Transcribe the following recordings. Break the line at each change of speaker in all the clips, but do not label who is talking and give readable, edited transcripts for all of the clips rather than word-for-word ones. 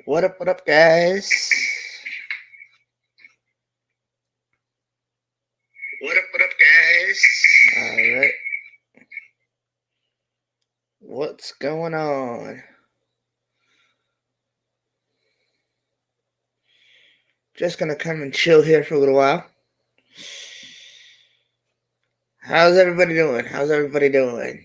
What up, guys? What up, guys? All right. What's going on? Just gonna come and chill here for a little while. How's everybody doing? How's everybody doing?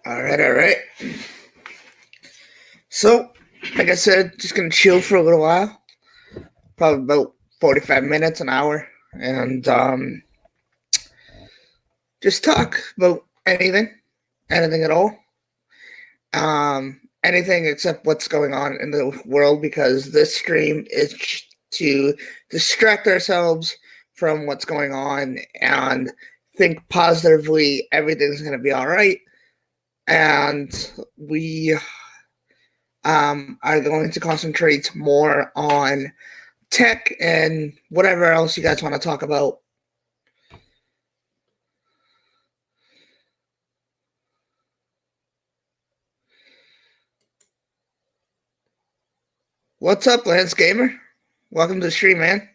All right. So, like I said, just gonna chill for a little while. Probably about 45 minutes, an hour, and just talk about anything at all. Anything except what's going on in the world, because this stream is to distract ourselves from what's going on and think positively. Everything's going to be all right. And we are going to concentrate more on tech and whatever else you guys want to talk about. What's up, Lance Gamer? Welcome to the stream, man.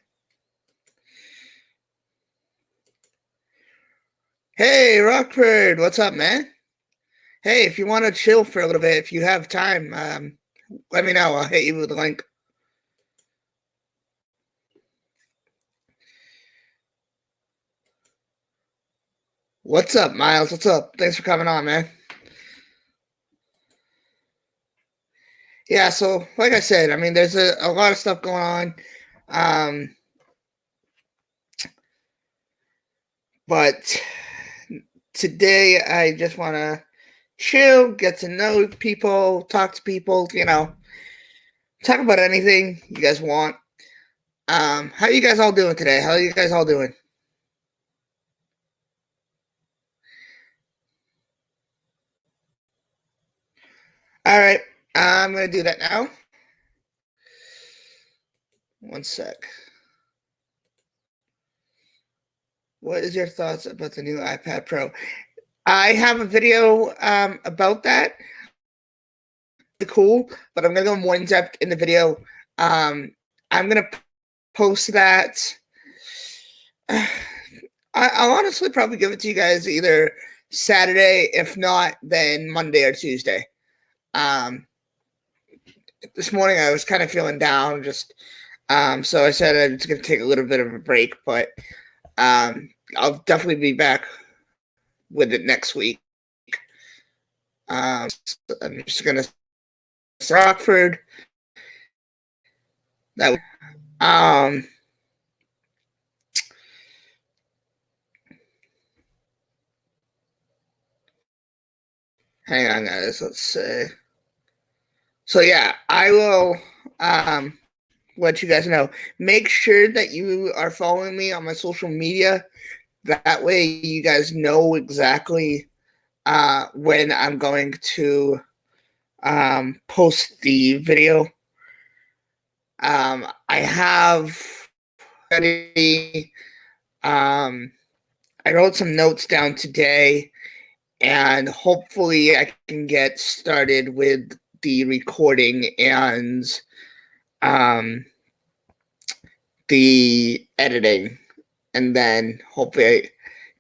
Hey, Rockford, what's up, man? Hey, if you want to chill for a little bit, if you have time, let me know. I'll hit you with a link. What's up, Miles? What's up? Thanks for coming on, man. Yeah, so like I said, I mean, there's a lot of stuff going on. But today I just want to chill, get to know people, talk to people, talk about anything you guys want. How you guys all doing today? How are you guys all doing? All right, I'm going to do that now. One sec. What is your thoughts about the new iPad Pro? I have a video about that. Cool, but I'm going to go more in depth in the video. I'm going to post that. I'll honestly probably give it to you guys either Saturday, if not, then Monday or Tuesday. This morning I was kind of feeling down, just so I said I was going to take a little bit of a break, but I'll definitely be back with it next week. So I'm just going to Rockford. That hang on, guys. Let's see. So yeah, I will let you guys know. Make sure that you are following me on my social media. That way you guys know exactly when I'm going to post the video. I have already I wrote some notes down today, and hopefully I can get started with the recording and the editing, and then hopefully,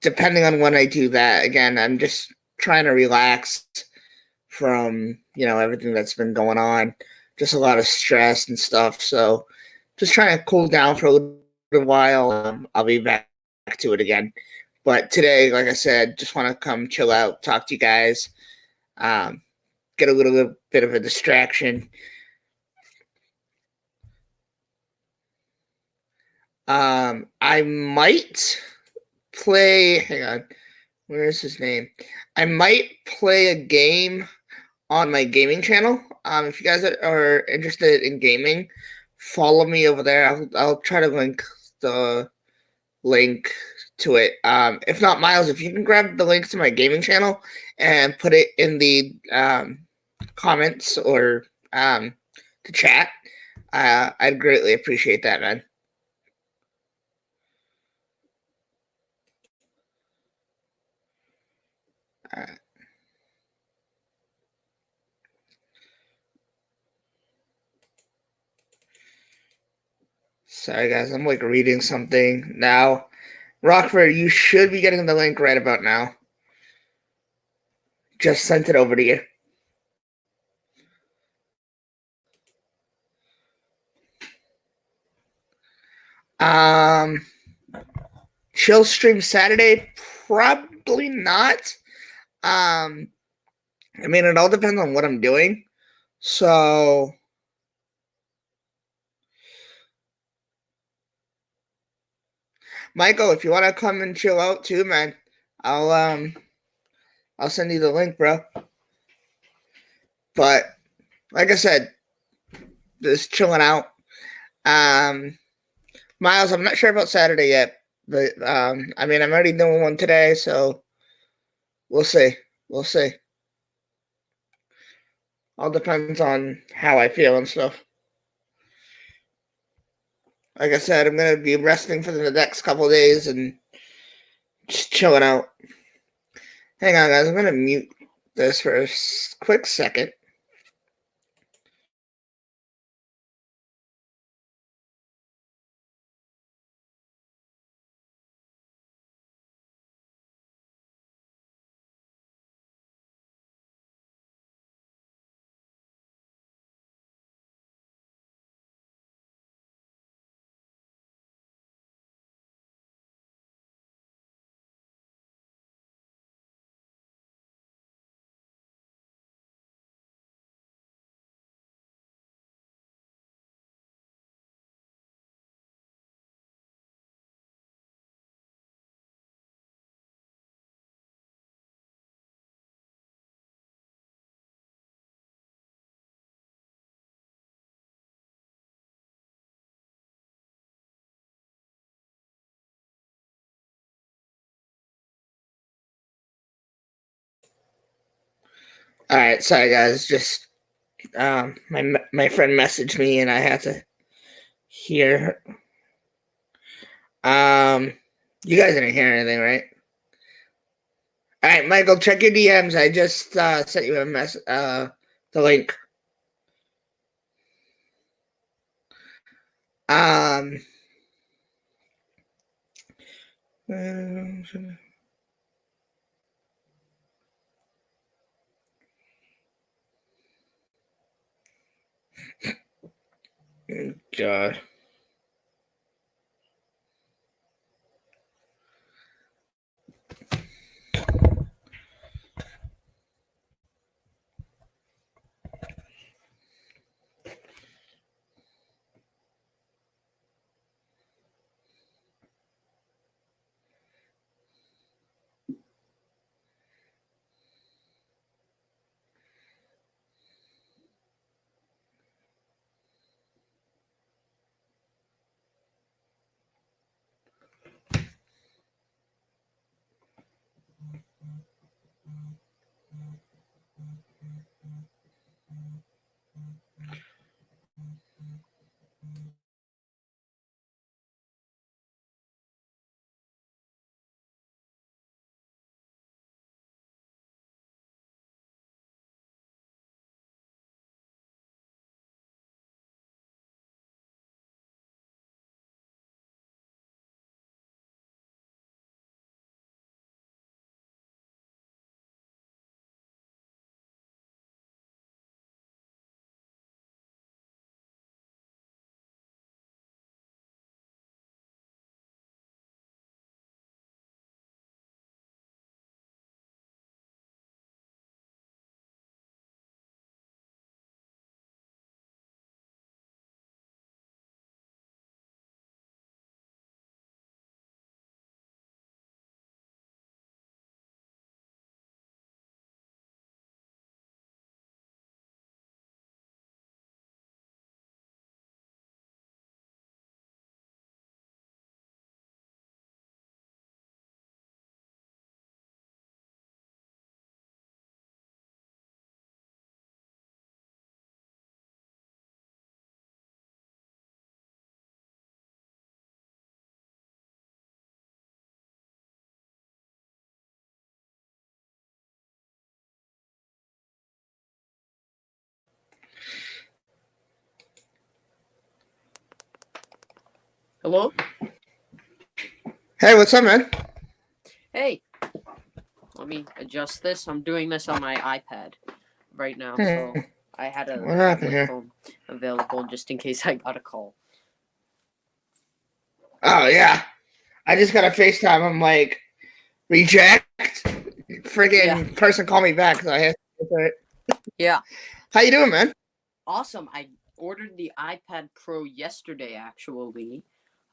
depending on when I do that, again, I'm just trying to relax from everything that's been going on, just a lot of stress and stuff. So just trying to cool down for a little while. I'll be back to it again, But today, like I said, just want to come chill out, talk to you guys, get a little bit of a distraction. I might play. Hang on, where is his name? I might play a game on my gaming channel. If you guys are interested in gaming, follow me over there. I'll try to link the link to it. If not, Miles, if you can grab the link to my gaming channel and put it in the comments or the chat, I'd greatly appreciate that, man. Sorry, guys, I'm like reading something now. Rockford, you should be getting the link right about now. Just sent it over to you. Chill stream Saturday? Probably not. I mean, it all depends on what I'm doing. So, Michael, if you want to come and chill out too, man, I'll send you the link, bro. But like I said, just chilling out. Miles, I'm not sure about Saturday yet, but I mean, I'm already doing one today, so we'll see. We'll see. All depends on how I feel and stuff. Like I said, I'm gonna be resting for the next couple days and just chilling out. Hang on, guys. I'm gonna mute this for a quick second. All right, sorry guys. Just my friend messaged me and I had to hear. You guys didn't hear anything, right? All right, Michael, check your DMs. I just sent you a the link. Um. God.
Hello?
Hey, what's up, man?
Hey, let me adjust this. I'm doing this on my iPad right now, so I had a
What happened
public
here?
phone available just in case I got a call.
Oh yeah, I just got a FaceTime. I'm like, reject. Friggin' person call me back, so I have to answer it.
Yeah.
How you doing, man?
Awesome. I ordered the iPad Pro yesterday, actually.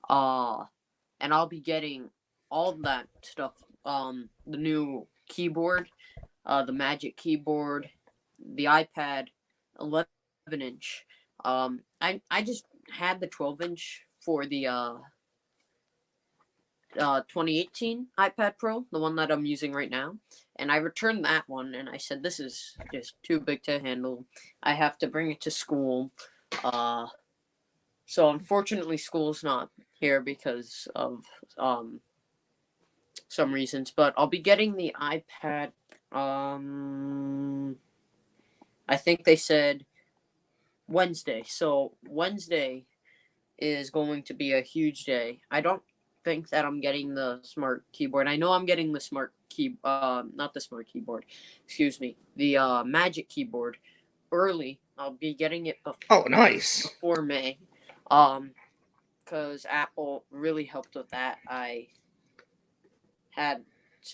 And I'll be getting all that stuff. The new keyboard, the Magic Keyboard, the iPad 11-inch. I just had the 12-inch for the 2018 iPad Pro, the one that I'm using right now, and I returned that one, and I said this is just too big to handle. I have to bring it to school. So unfortunately, school's not here because of some reasons, but I'll be getting the iPad. I think they said Wednesday. So Wednesday is going to be a huge day. I don't think that I'm getting the smart keyboard. I know I'm getting the smart key, not the smart keyboard. Excuse me, the Magic Keyboard early. I'll be getting it
Oh, nice.
before May, because Apple really helped with that. Had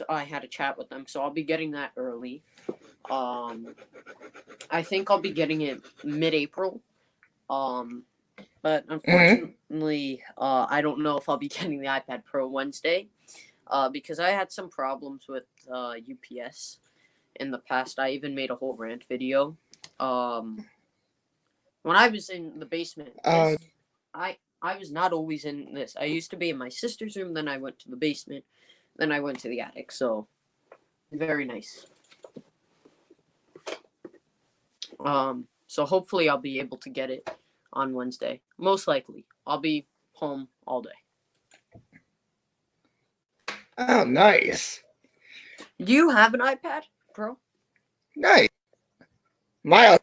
I had a chat with them, so I'll be getting that early. I think I'll be getting it mid-April. But unfortunately, I don't know if I'll be getting the iPad Pro Wednesday, because I had some problems with UPS in the past. I even made a whole rant video. When I was in the basement, I was not always in this. I used to be in my sister's room, then I went to the basement, then I went to the attic. So very nice. So hopefully I'll be able to get it on Wednesday. Most likely. I'll be home all day.
Oh, nice.
Do you have an iPad Pro?
Nice. Miles.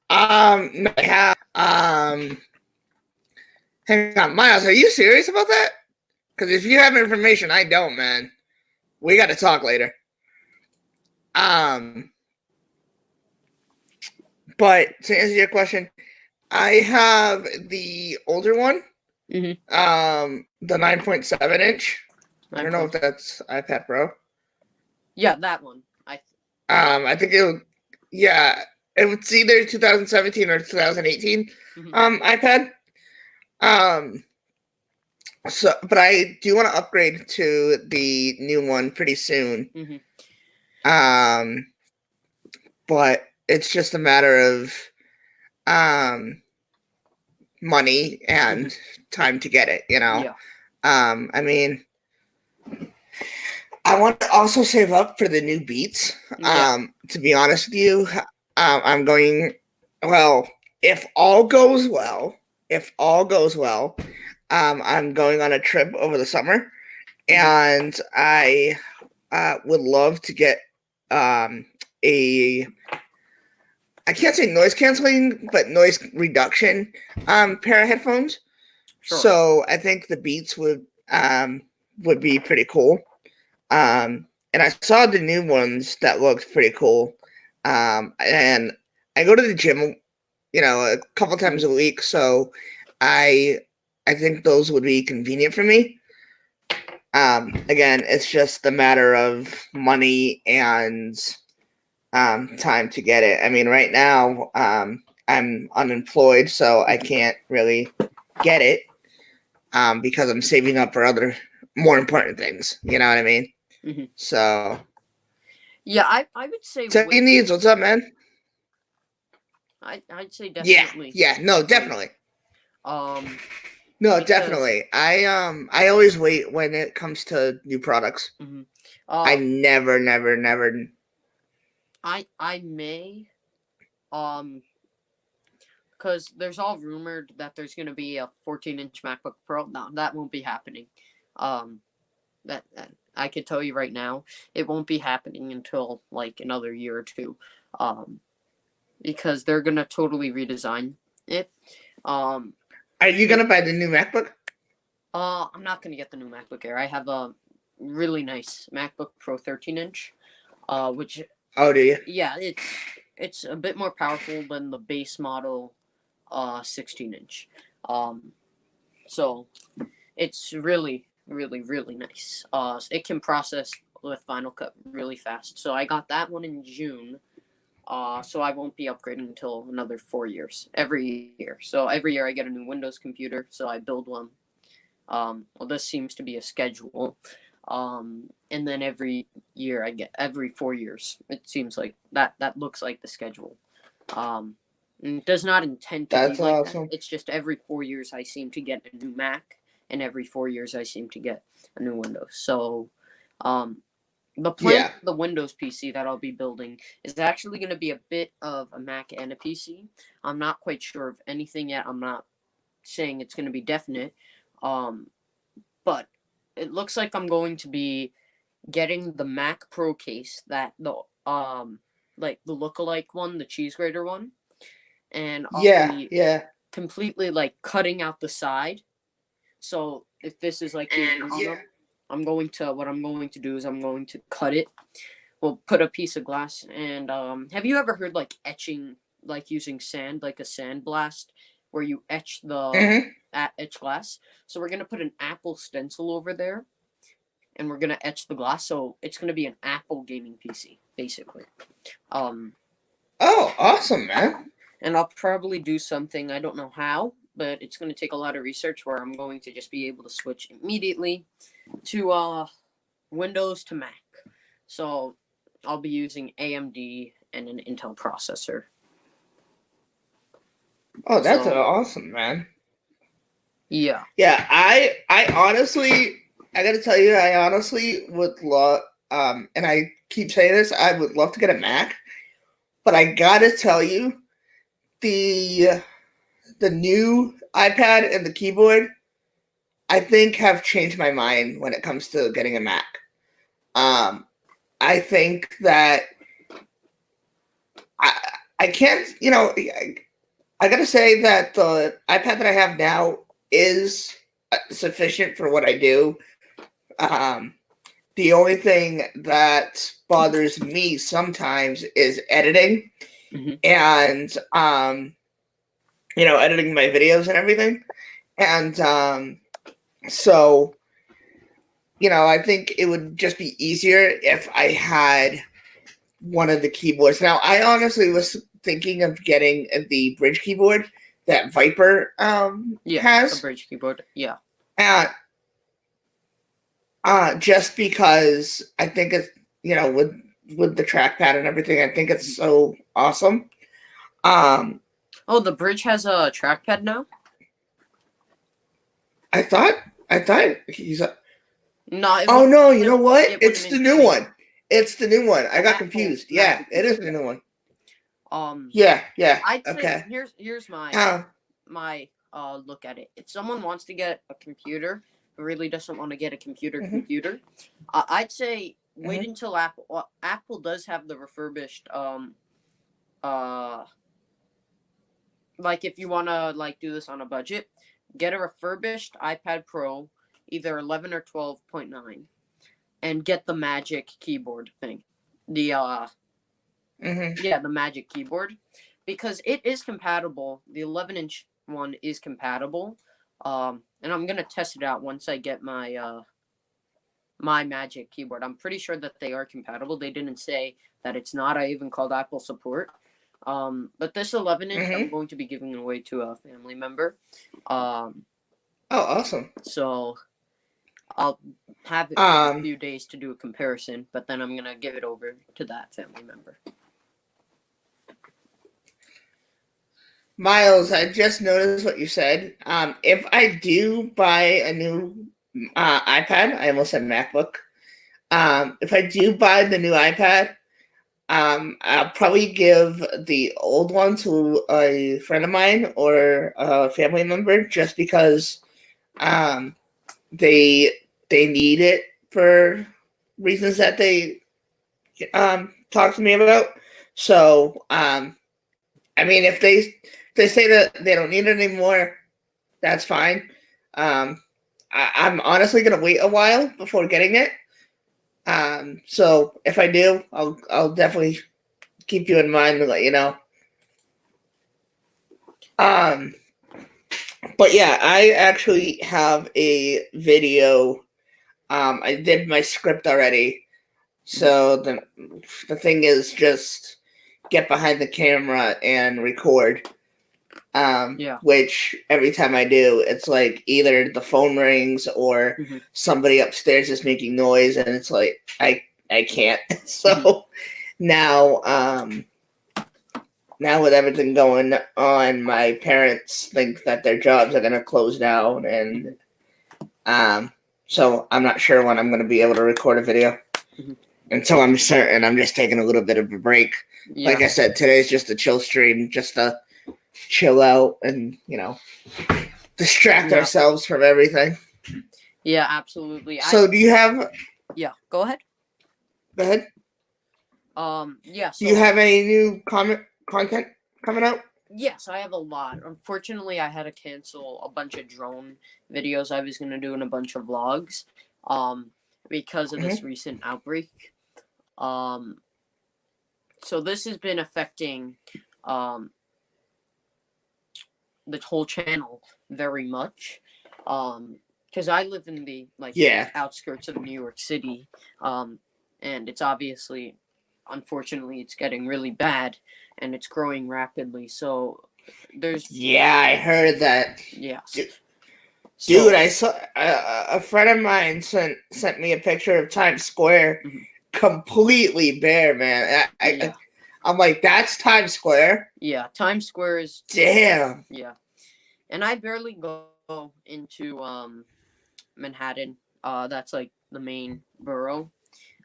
No, I have. Hang on, Miles. Are you serious about that? Because if you have information, I don't, man. We got to talk later. But to answer your question, I have the older one. The 9.7 inch. I don't know if that's iPad Pro.
Yeah, that one.
I think it was either 2017 or 2018 iPad. So, but I do want to upgrade to the new one pretty soon. But it's just a matter of money and time to get it, you know.
Yeah.
I mean, I want to also save up for the new Beats. To be honest with you, I'm going. Well, if all goes well, I'm going on a trip over the summer, and I would love to get I can't say noise canceling, but noise reduction pair of headphones. Sure. So I think the Beats would be pretty cool. And I saw the new ones that looked pretty cool. And I go to the gym, a couple times a week, so I think those would be convenient for me. Again, it's just a matter of money and time to get it. I mean, right now, I'm unemployed, so I can't really get it because I'm saving up for other more important things. You know what I mean? So,
yeah, I would say.
So he needs. What's up, man?
I'd say definitely.
Yeah, no, definitely. No, definitely. I always wait when it comes to new products. I never.
I may, because there's all rumored that there's going to be a 14-inch MacBook Pro. No, that won't be happening. That I could tell you right now, it won't be happening until like another year or two, because they're going to totally redesign it.
Are you gonna buy the new MacBook?
I'm not gonna get the new MacBook Air. I have a really nice MacBook Pro 13-inch, which
Oh, do you?
yeah, it's a bit more powerful than the base model 16-inch. So it's really, really, really nice. It can process with Final Cut really fast. So I got that one in June. So I won't be upgrading until another 4 years every year. So every year I get a new Windows computer. So I build one. Well, this seems to be a schedule. And then every year every 4 years. It seems like that looks like the schedule. And it does not intend to
That's
be like
awesome.
that. It's just every 4 years I seem to get a new Mac, and every 4 years I seem to get a new Windows. So, the plan for the Windows PC that I'll be building is actually going to be a bit of a Mac and a PC. I'm not quite sure of anything yet. I'm not saying it's going to be definite. But it looks like I'm going to be getting the Mac Pro case, that the like the lookalike one, the cheese grater one, and I'll be completely like cutting out the side. So if this is like the aluminum, what I'm going to do is I'm going to cut it. We'll put a piece of glass, and have you ever heard like etching, like using sand, like a sandblast, where you etch the etch glass? So we're gonna put an Apple stencil over there, and we're gonna etch the glass. So it's gonna be an Apple gaming PC, basically.
Oh, awesome, man.
And I'll probably do something, I don't know how, but it's going to take a lot of research, where I'm going to just be able to switch immediately to Windows to Mac. So I'll be using AMD and an Intel processor.
Oh, that's awesome, man.
Yeah.
Yeah, I honestly, I gotta tell you, I honestly would love, and I keep saying this, I would love to get a Mac, but I gotta tell you, the new iPad and the keyboard, I think, have changed my mind when it comes to getting a Mac. I think that I can't, I gotta say that the iPad that I have now is sufficient for what I do. The only thing that bothers me sometimes is editing, and editing my videos and everything. And so, I think it would just be easier if I had one of the keyboards. Now, I honestly was thinking of getting the bridge keyboard that Viper has.
A bridge keyboard, yeah.
Just because I think it's, with the trackpad and everything, I think it's so awesome.
Oh, the bridge has a trackpad now?
I thought he's a...
No.
No, you know what? It's the new one. It's the new one. I got confused. Yeah, it is the new one. Yeah.
I'd say,
okay.
Here's my look at it. If someone wants to get a computer, but really doesn't want to get a computer, I'd say wait until Apple does have the refurbished like if you want to like do this on a budget, get a refurbished iPad Pro, either 11 or 12.9, and get the Magic keyboard thing. The the Magic keyboard, because it is compatible. The 11-inch one is compatible. And I'm gonna test it out once I get my my Magic keyboard. I'm pretty sure that they are compatible. They didn't say that it's not. I even called Apple support. But this 11-inch I'm going to be giving away to a family member.
Oh, awesome.
So I'll have it for a few days to do a comparison, but then I'm going to give it over to that family member.
Miles, I just noticed what you said. If I do buy a new iPad, I almost said MacBook. If I do buy the new iPad, I'll probably give the old one to a friend of mine or a family member, just because they need it for reasons that they talk to me about. So, I mean, if they say that they don't need it anymore, that's fine. I'm honestly gonna wait a while before getting it. So if I do, I'll definitely keep you in mind and let you know. But yeah, I actually have a video. I did my script already. So the thing is just get behind the camera and record.
Yeah.
Which every time I do, it's like either the phone rings or somebody upstairs is making noise, and it's like I can't. So now now with everything going on, my parents think that their jobs are gonna close down, and so I'm not sure when I'm gonna be able to record a video. Until I'm certain, I'm just taking a little bit of a break.
Yeah.
Like I said, today's just a chill stream, just to chill out and, distract ourselves from everything.
Yeah, absolutely.
So do you have...
Yeah, go ahead.
Go ahead.
Yeah, so...
Do you have any new content coming out?
Yes, I have a lot. Unfortunately, I had to cancel a bunch of drone videos I was going to do and a bunch of vlogs because of this recent outbreak. So this has been affecting the whole channel very much because I live in the outskirts of New York City, and it's obviously, unfortunately, it's getting really bad and it's growing rapidly. So there's
I heard that.
Yeah.
Dude, I saw a friend of mine sent me a picture of Times Square completely bare, man. I'm like, that's Times Square?
Yeah, Times Square is...
Damn.
Yeah. And I barely go into Manhattan. That's like the main borough,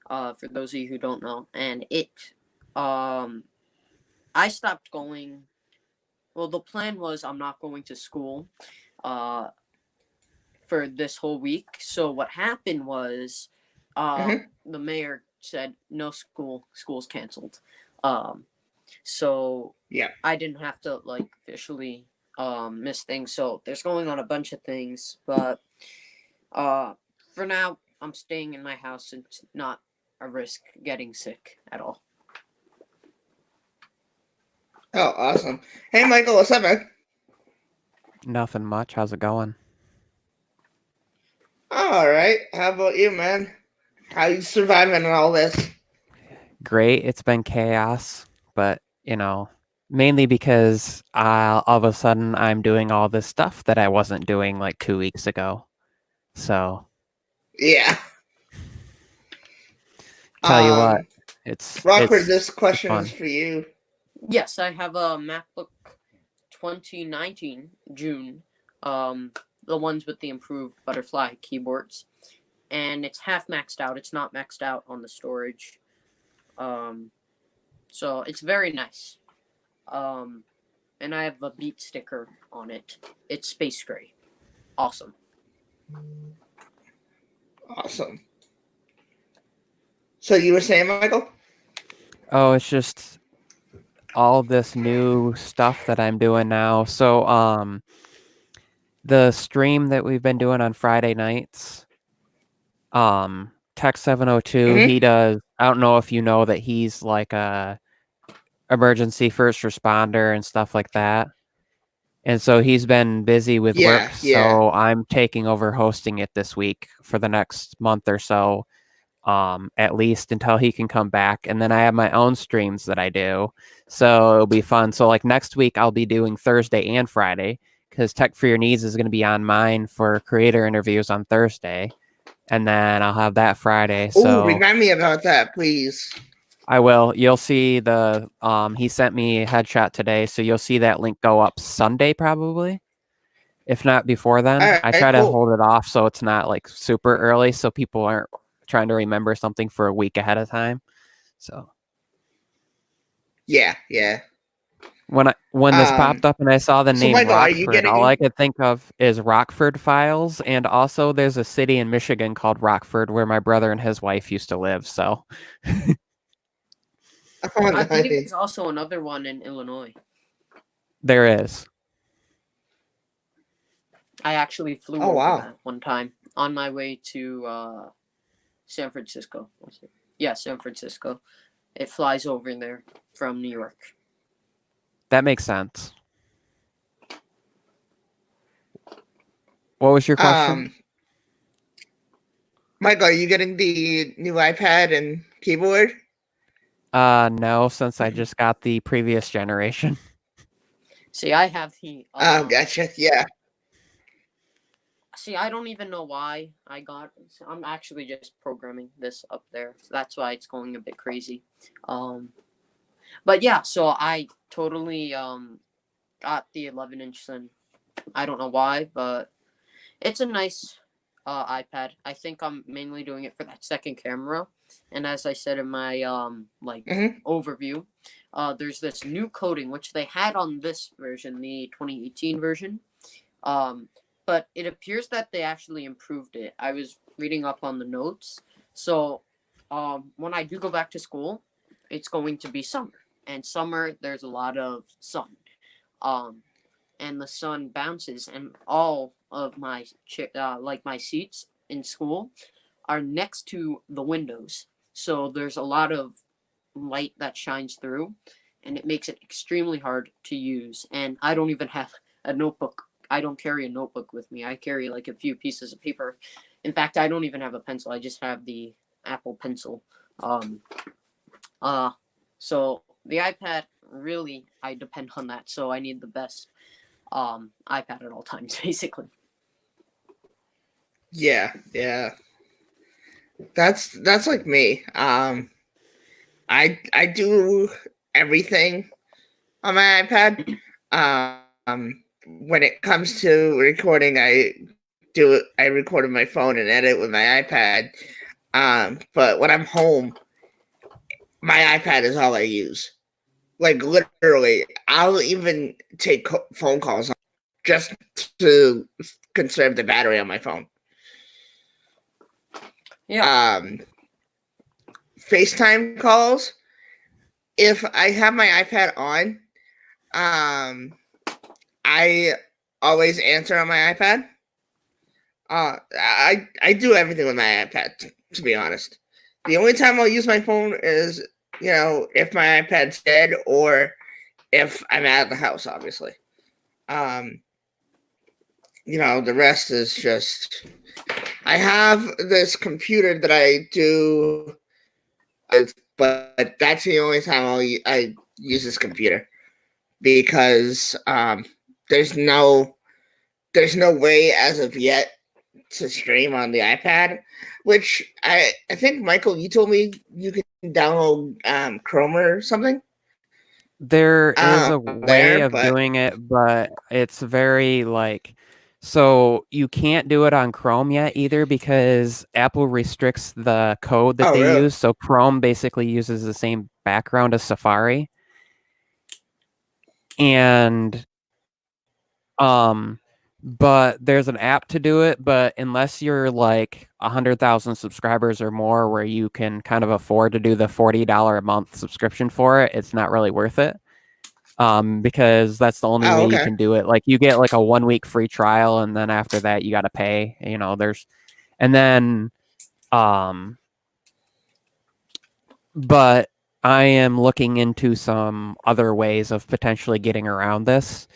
for those of you who don't know. And I stopped going. Well, the plan was I'm not going to school for this whole week. So what happened was the mayor said no school's canceled. So I didn't have to officially miss things. So there's going on a bunch of things, but for now I'm staying in my house and it's not a risk getting sick at all.
Oh, awesome. Hey, Michael, what's up, man?
Nothing much. How's it going?
All right. How about you, man? How you surviving in all this?
Great. It's been chaos, but, mainly because all of a sudden I'm doing all this stuff that I wasn't doing like 2 weeks ago. So.
Yeah.
Tell you what, it's...
Rockford, this question is for you.
Yes, I have a MacBook 2019 June, the ones with the improved butterfly keyboards, and it's half maxed out. It's not maxed out on the storage, so it's very nice. And I have a Beat sticker on it. It's space gray. Awesome.
Awesome. So you were saying, Michael?
Oh, it's just all this new stuff that I'm doing now. So, the stream that we've been doing on Friday nights, Tech 702, he does... I don't know if you know that he's like a emergency first responder and stuff like that. And so he's been busy with work, so I'm taking over hosting it this week for the next month or so, at least until he can come back. And then I have my own streams that I do, so it'll be fun. So like next week I'll be doing Thursday and Friday, because Tech for Your Needs is going to be on mine for creator interviews on Thursday, and then I'll have that Friday. So
remind me about that, please.
I will. You'll see the he sent me a headshot today, so you'll see that link go up Sunday probably, if not before then.
Right,
I try to hold it off so it's not like super early, so people aren't trying to remember something for a week ahead of time. So
yeah.
When this popped up and I saw the name
Michael,
Rockford, all I could think of is Rockford Files, and also there's a city in Michigan called Rockford where my brother and his wife used to live. So.
I believe there's also another one in Illinois.
There is.
I actually flew
Oh,
over
wow.
that one time on my way to San Francisco. Yeah, San Francisco. It flies over there from New York.
That makes sense. What was your question?
Michael, are you getting the new iPad and keyboard?
No, since I just got the previous generation.
See, I have the.
Oh, gotcha. Yeah.
See, I don't even know why I got. I'm actually just programming this up there, so that's why it's going a bit crazy. But yeah, so I totally got the 11-inch, and I don't know why, but it's a nice iPad. I think I'm mainly doing it for that second camera, and as I said in my overview, there's this new coating which they had on this version, the 2018 version. But it appears that they actually improved it. I was reading up on the notes. So, when I do go back to school, it's going to be summer. And summer, there's a lot of sun. And the sun bounces, and all of my my seats in school are next to the windows. So there's a lot of light that shines through, and it makes it extremely hard to use. And I don't even have a notebook. I don't carry a notebook with me. I carry like a few pieces of paper. In fact, I don't even have a pencil. I just have the Apple Pencil. So the iPad, really, I depend on that. So I need the best iPad at all times, basically.
Yeah. That's like me. I do everything on my iPad. When it comes to recording, I record on my phone and edit with my iPad. But when I'm home, my iPad is all I use. Like literally, I'll even take phone calls just to conserve the battery on my phone.
Yeah.
FaceTime calls. If I have my iPad on, I always answer on my iPad. I do everything with my iPad, to be honest. The only time I'll use my phone is, if my iPad's dead or if I'm out of the house, obviously. The rest is just, I have this computer that I do, but that's the only time I use this computer, because there's no way as of yet to stream on the iPad, which I think, Michael, you told me you can download Chrome or something.
There is a way of doing it, but it's very so you can't do it on Chrome yet either, because Apple restricts the code that they use. So Chrome basically uses the same background as Safari. And but there's an app to do it, but unless you're like 100,000 subscribers or more, where you can kind of afford to do the $40 a month subscription for it, it's not really worth it. Because that's the only way you can do it. Like, you get like a 1 week free trial, and then after that you got to pay, but I am looking into some other ways of potentially getting around this.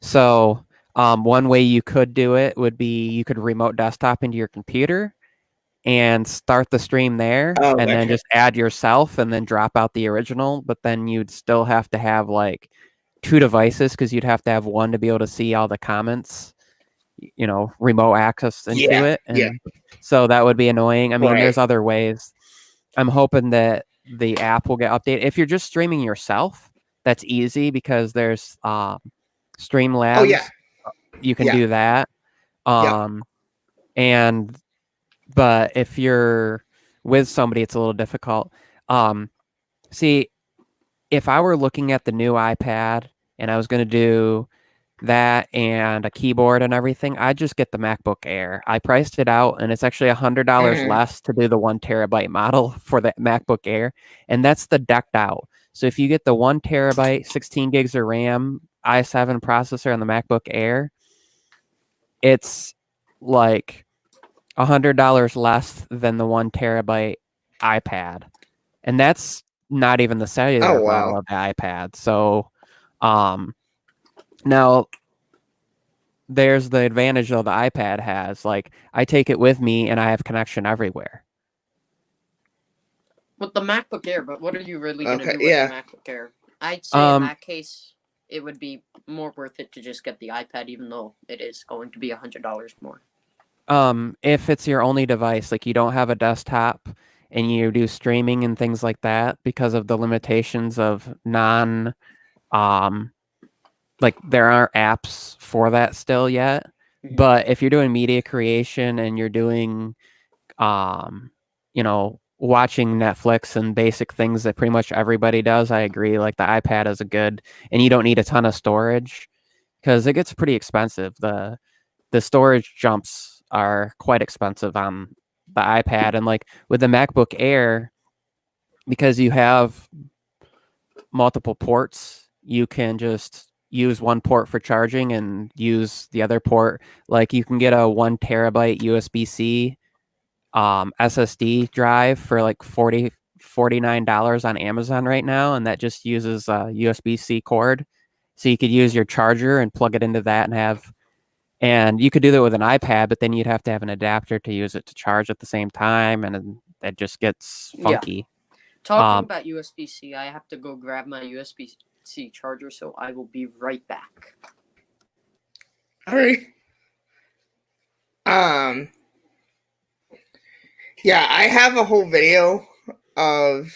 So, one way you could do it would be, you could remote desktop into your computer and start the stream there, and then just add yourself and then drop out the original. But then you'd still have to have like 2 devices, because you'd have to have one to be able to see all the comments, remote access into it. And so that would be annoying. I mean, there's other ways. I'm hoping that the app will get updated. If you're just streaming yourself, that's easy, because there's Streamlabs.
Oh, yeah.
You can do that. But if you're with somebody, it's a little difficult. See, if I were looking at the new iPad and I was going to do that and a keyboard and everything, I'd just get the MacBook Air. I priced it out, and it's actually $100 less to do the 1 terabyte model for the MacBook Air, and that's the decked out. So if you get the 1 terabyte, 16 gigs of RAM, i7 processor on the MacBook Air, it's like $100 less than the 1 terabyte iPad, and that's not even the cellular
Oh, wow.
model of the iPad. So, now there's the advantage though the iPad has. Like, I take it with me and I have connection everywhere.
With the MacBook Air, but what are you really going to
Okay,
do with
yeah.
the MacBook Air? I'd say in
Um,
that case, it would be more worth it to just get the iPad, even though it is going to be $100 more.
If it's your only device, like you don't have a desktop and you do streaming and things like that because of the limitations of like there aren't apps for that still yet.
Mhm.
But if you're doing media creation and you're doing, watching Netflix and basic things that pretty much everybody does, I agree. Like the iPad is a good, and you don't need a ton of storage because it gets pretty expensive. The storage jumps are quite expensive on the iPad, and like with the MacBook Air, because you have multiple ports, you can just use one port for charging and use the other port. Like you can get a 1 terabyte USB-C SSD drive for like $49 on Amazon right now, and that just uses a USB-C cord. So you could use your charger and plug it into that and you could do that with an iPad, but then you'd have to have an adapter to use it to charge at the same time, and it just gets funky.
Talking about USB-C, I have to go grab my USB-C charger, so I will be right back.
All right. Yeah, I have a whole video of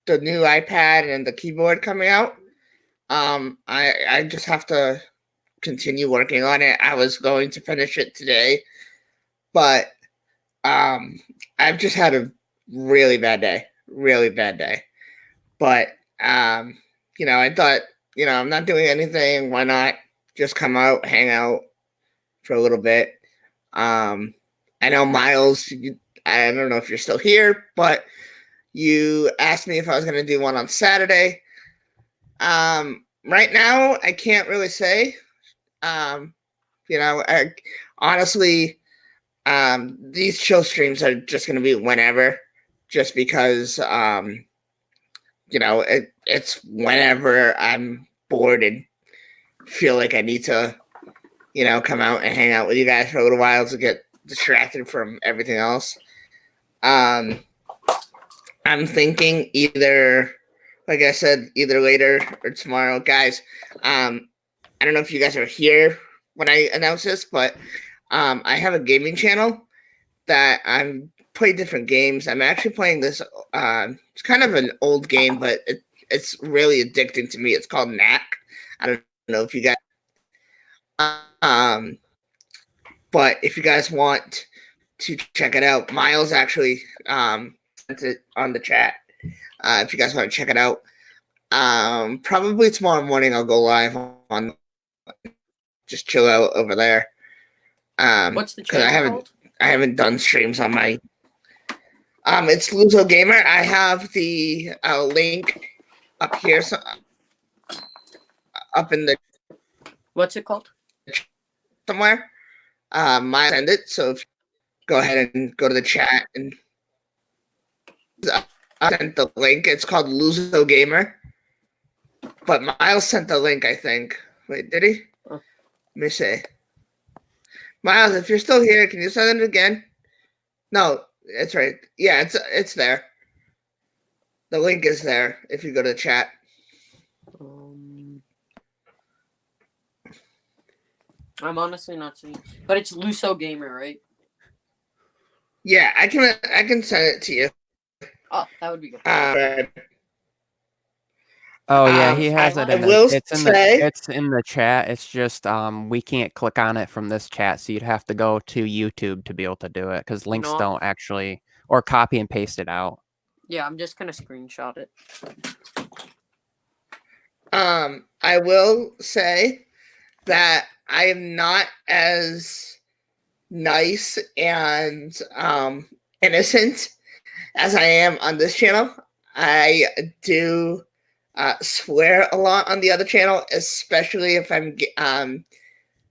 the new iPad and the keyboard coming out. I just have to continue working on it. I was going to finish it today, but I've just had a really bad day. But I thought, I'm not doing anything. Why not just come out, hang out for a little bit? I know Miles, I don't know if you're still here, but you asked me if I was going to do one on Saturday. Right now, I can't really say. Honestly, these show streams are just going to be whenever, just because, it's whenever I'm bored and feel like I need to, come out and hang out with you guys for a little while to get distracted from everything else. I'm thinking either, like I said, either later or tomorrow. Guys, I don't know if you guys are here when I announce this, but I have a gaming channel that I'm playing different games. I'm actually playing this. It's kind of an old game, but it's really addicting to me. It's called Knack. I don't know if you guys. But if you guys want to check it out, Miles actually sent it on the chat. If you guys want to check it out, probably tomorrow morning I'll go live on. Just chill out over there.
What's the channel called?
I haven't done streams on my. It's Luzo Gamer. I have the link up here, up in the.
What's it called?
Somewhere. Miles send it. So if you go ahead and go to the chat and I sent the link. It's called Luzo Gamer. But Miles sent the link, I think. Wait, did he?
Oh.
Let me see. Miles, if you're still here, can you send it again? No, it's right. Yeah, it's there. The link is there if you go to the chat.
I'm honestly not seeing, but it's Luso Gamer, right?
Yeah, I can send it to you.
Oh, that would be good.
Oh yeah, he has it. It's in the chat. It's just we can't click on it from this chat, so you'd have to go to YouTube to be able to do it because links don't actually or copy and paste it out.
Yeah, I'm just gonna screenshot it.
I will say that I am not as nice and innocent as I am on this channel. I do swear a lot on the other channel, especially if I'm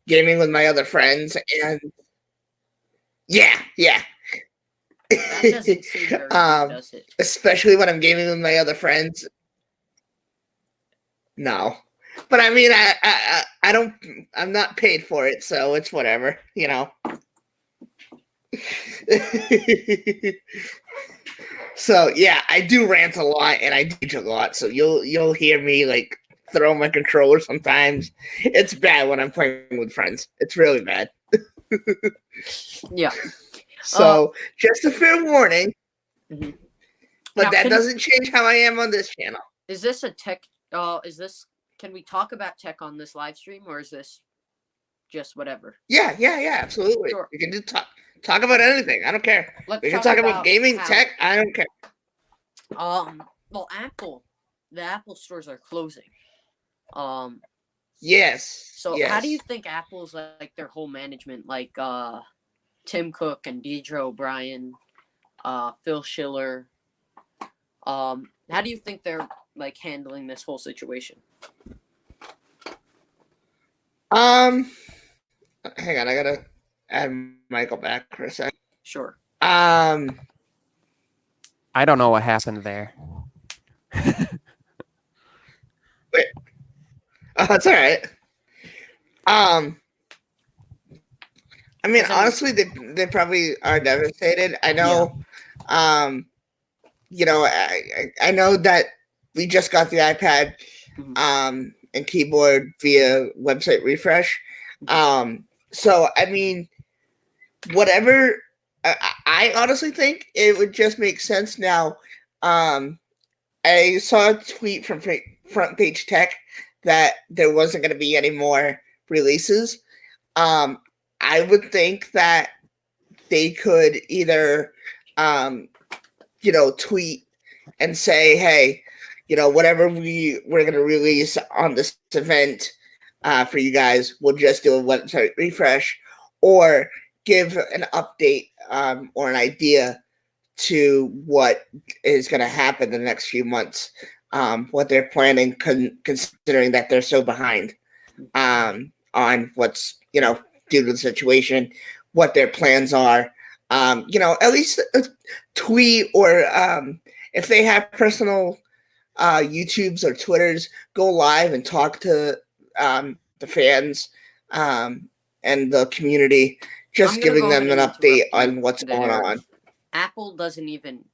gaming with my other friends, and yeah.
That doesn't seem very good, does it?
Especially when I'm gaming with my other friends. No, but I mean, I don't. I'm not paid for it, so it's whatever, you know. So yeah, I do rant a lot and I teach a lot. So you'll hear me like throw my controller sometimes. It's bad when I'm playing with friends. It's really bad.
Yeah.
So just a fair warning.
Mm-hmm.
But
now,
that doesn't change how I am on this channel.
Is this a tech? Can we talk about tech on this live stream, or is this just whatever?
Yeah, absolutely.
Sure.
You can do talk about anything. I don't care. We can talk about gaming, tech. I don't care.
Well, the Apple stores are closing.
Yes.
So how do you think Apple's like their whole management, like Tim Cook and Deidre O'Brien, Phil Schiller? How do you think they're like handling this whole situation?
Hang on, I gotta add Michael back for a second.
Sure.
I don't know what happened there.
Wait. Oh, that's all right. I mean, honestly, they probably are devastated. I know. Yeah. You know, I know that we just got the iPad, and keyboard via website refresh. So I mean, whatever. I honestly think it would just make sense now. I saw a tweet from Front Page Tech that there wasn't going to be any more releases. I would think that they could either, you know, tweet and say, hey, you know, whatever we're going to release on this event for you guys, we'll just do a website refresh, or give an update or an idea to what is going to happen in the next few months, what they're planning, considering that they're so behind on what's, you know, due to the situation, what their plans are. You know, at least a tweet, or if they have personal YouTubes or Twitters, go live and talk to the fans and the community, just giving them an update on what's going on.
Apple doesn't even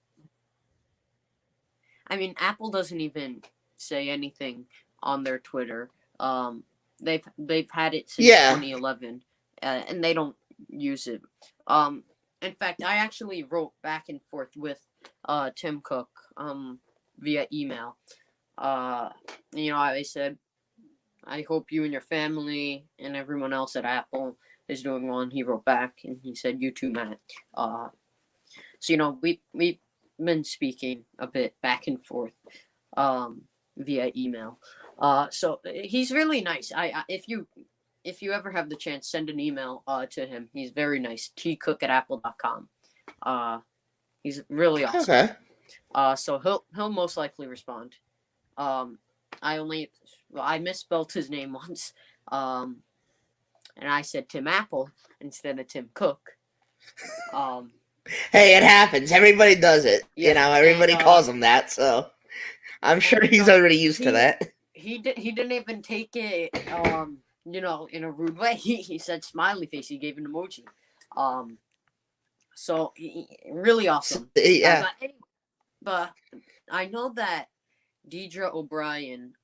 say anything on their Twitter. They've had it since 2011, and they don't use it. In fact, I actually wrote back and forth with Tim Cook via email. You know, I said, I hope you and your family and everyone else at Apple is doing well. And he wrote back and he said, you too, Matt. So, you know, we've been speaking a bit back and forth via email. So he's really nice. If you ever have the chance, send an email to him. He's very nice. tcook@apple.com. He's really awesome.
Okay.
So he'll most likely respond. I misspelled his name once. And I said Tim Apple instead of Tim Cook.
Hey, it happens. Everybody does it. Yeah, you know, everybody calls him that. So I'm sure he's already used to that.
He didn't even take it, you know, in a rude way. He said smiley face. He gave an emoji. So really awesome.
Yeah.
But I know that Deidre O'Brien,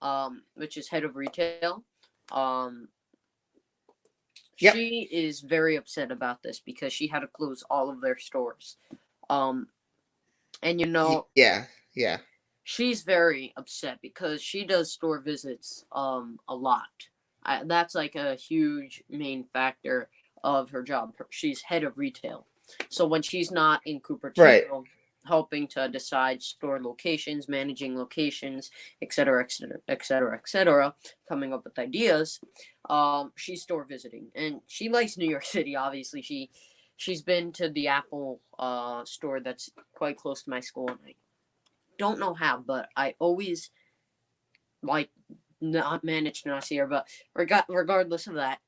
which is head of retail, she is very upset about this because she had to close all of their stores. And you know,
yeah,
she's very upset because she does store visits a lot. That's like a huge main factor of her job. She's head of retail, so when she's not in Cupertino, helping to decide store locations, managing locations, etc., coming up with ideas, she's store visiting, and she likes New York City. Obviously, she's been to the Apple store that's quite close to my school, and I don't know how, but I always not managed to not see her. But regardless of that,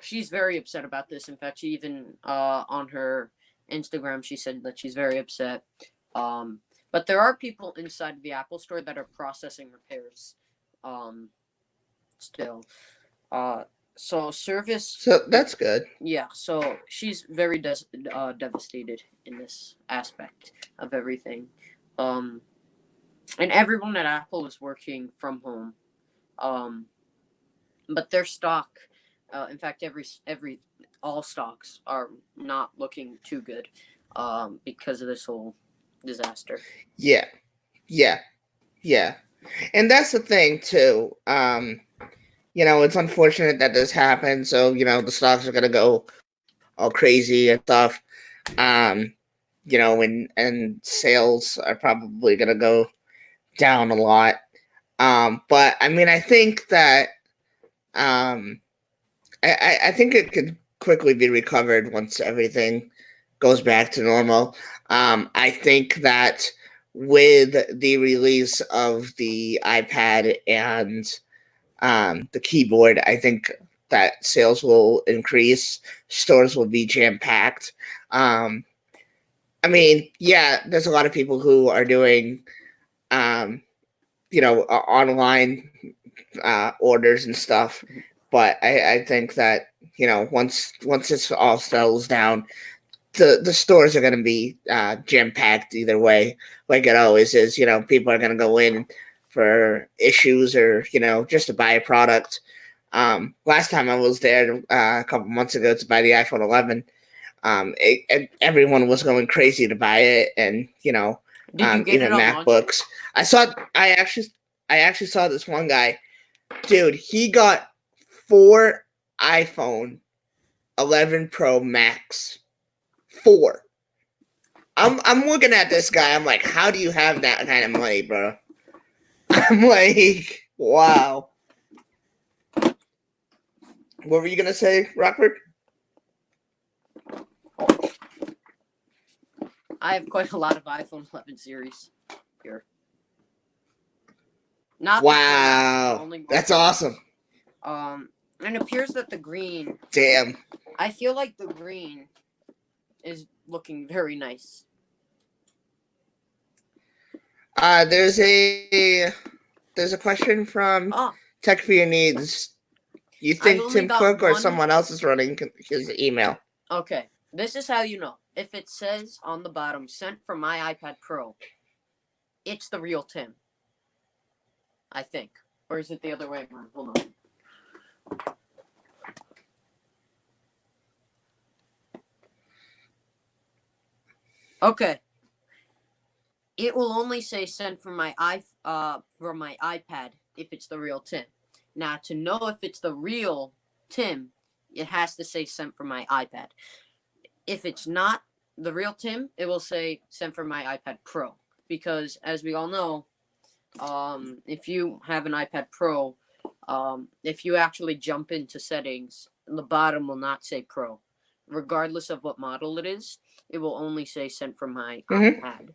she's very upset about this. In fact, she even on her Instagram she said that she's very upset. But there are people inside the Apple Store that are processing repairs. Still. So service.
So that's good.
Yeah. So she's very devastated in this aspect of everything. And everyone at Apple is working from home. But their stock, in fact, all stocks are not looking too good, because of this whole disaster.
Yeah. And that's the thing too. It's unfortunate that this happened. So, the stocks are gonna go all crazy and stuff. And sales are probably gonna go down a lot. But I mean, I think that I think it could quickly be recovered once everything goes back to normal. I think that with the release of the iPad and the keyboard, I think that sales will increase. Stores will be jam-packed. I mean, yeah, there's a lot of people who are doing, online orders and stuff. But I think that, once this all settles down, the stores are going to be jam-packed either way, like it always is. People are going to go in for issues or, just to buy a product. Last time I was there a couple months ago to buy the iPhone 11, everyone was going crazy to buy it, and,
Did you get
even
it on
MacBooks. I actually saw this one guy, dude, he got 4 iPhone 11 Pro Max. 4. I'm looking at this guy. I'm like, how do you have that kind of money, bro? I'm like, wow. What were you gonna say, Rockford?
I have quite a lot of iPhone 11 series here. Not
wow,
only
that's awesome.
And it appears that the green.
Damn.
I feel like the green is looking very nice.
There's a question from Tech for Your Needs. You think Tim Cook or someone else is running his email?
Okay, this is how you know. If it says on the bottom, sent from my iPad Pro, it's the real Tim. I think. Or is it the other way around? Hold on. Okay. It will only say sent from my iPad if it's the real Tim. Now, to know if it's the real Tim, it has to say sent from my iPad. If it's not the real Tim, it will say sent from my iPad Pro. Because, as we all know, if you have an iPad Pro, if you actually jump into settings, the bottom will not say Pro. Regardless of what model it is, it will only say sent from my iPad.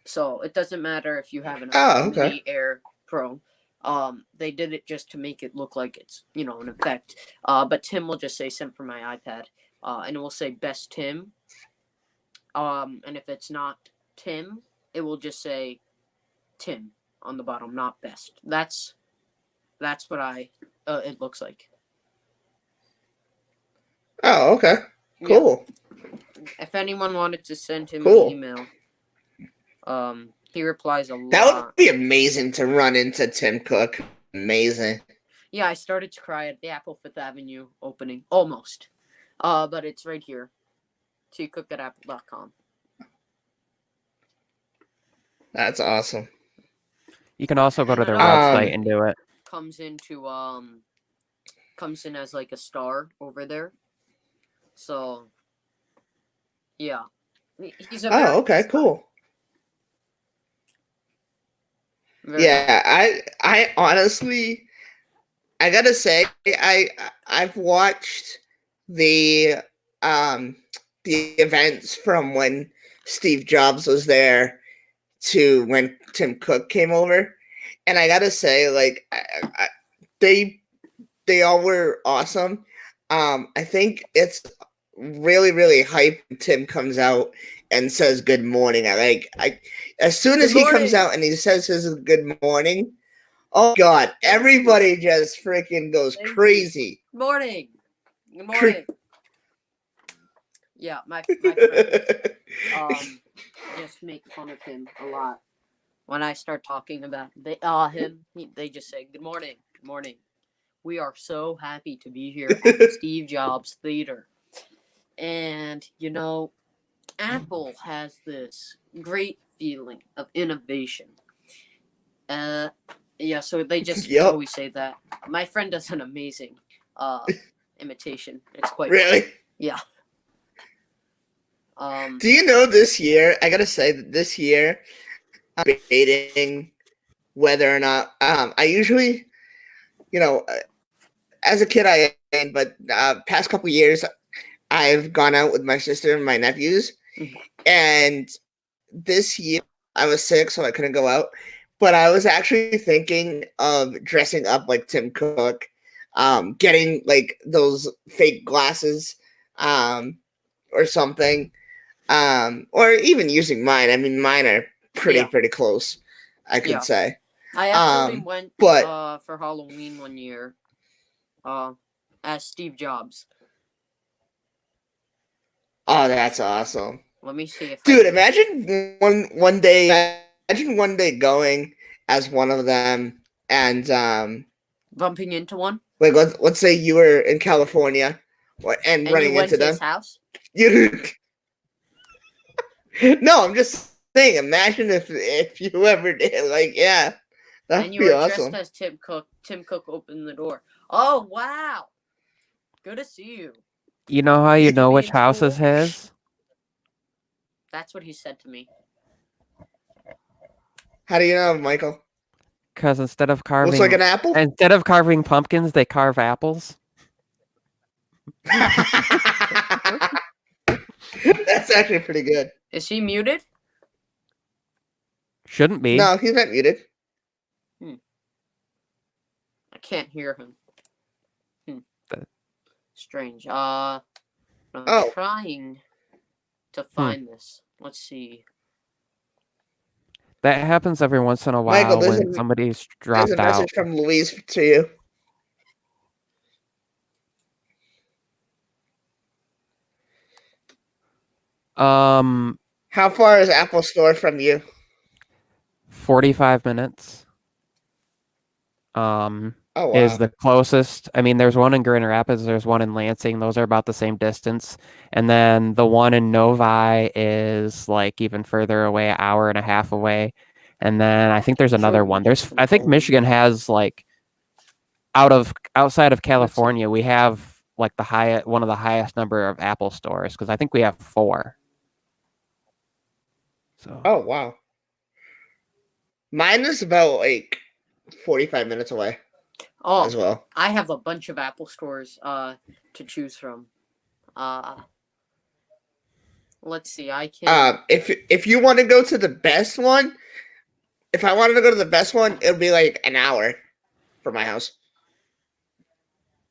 So it doesn't matter if you have an iPad Mini Air Pro. They did it just to make it look like it's, an effect. But Tim will just say sent from my iPad. And it will say best Tim. And if it's not Tim, it will just say Tim on the bottom, not best. That's what it looks like.
Oh, okay. Cool.
Yeah. If anyone wanted to send him an email, he replies a lot.
That would be amazing to run into Tim Cook. Amazing.
Yeah, I started to cry at the Apple Fifth Avenue opening. Almost. But it's right here. tcook@apple.com.
That's awesome.
You can also go to their website and do it.
Comes in as like a star over there. So, yeah. He's a
okay, cool. Yeah, I honestly, I gotta say, I've watched the events from when Steve Jobs was there to when Tim Cook came over, and I gotta say, like, they all were awesome. I think it's really, really hype when Tim comes out and says good morning. As soon as he comes out and he says his good morning, oh God, everybody just freaking goes crazy.
Good morning. Good morning. Yeah, my friends just make fun of him a lot. When I start talking about him, they just say, good morning, good morning. We are so happy to be here at Steve Jobs Theater. And, Apple has this great feeling of innovation. So they just always say that. My friend does an amazing imitation. It's quite
really
funny. Yeah.
Do you know this year? I gotta say that this year, I'm debating whether or not I usually, as a kid I am, but past couple years I've gone out with my sister and my nephews, and this year I was sick, so I couldn't go out. But I was actually thinking of dressing up like Tim Cook, getting like those fake glasses, or something, or even using mine. I mean, mine are pretty close, I could say.
I actually went for Halloween one year, as Steve Jobs.
Oh, that's awesome!
Let me see if
imagine one day going as one of them and
bumping into one.
Like let's say you were in California and running
you went
into
to
them.
His house?
No, I'm just saying. Imagine if you ever did. That'd
and you
be
were
awesome.
dressed as Tim Cook. Tim Cook opened the door. Oh wow! Good to see you.
You know how you know which house is his?
That's what he said to me.
How do you know, Michael?
Because instead of carving,
looks like an apple.
Instead of carving pumpkins, they carve apples.
That's actually pretty good.
Is he muted?
Shouldn't be.
No, he's not muted.
I can't hear him. Strange. I'm trying to find this. Let's see.
That happens every once in a while, Michael, when somebody's dropped out.
There's a message from Louise to you. How far is Apple Store from you?
45 minutes.
Oh, wow.
Is the closest. I mean, there's one in Grand Rapids, there's one in Lansing. Those are about the same distance. And then the one in Novi is like even further away, an hour and a half away. And then I think there's another one. I think Michigan has like outside of California, we have like one of the highest number of Apple stores, because I think we have 4. So.
Oh wow. Mine is about like 45 minutes away.
Oh,
as well.
I have a bunch of Apple stores to choose from. Let's see. I can.
If you want to go to the best one, if I wanted to go to the best one, it would be like an hour from my house.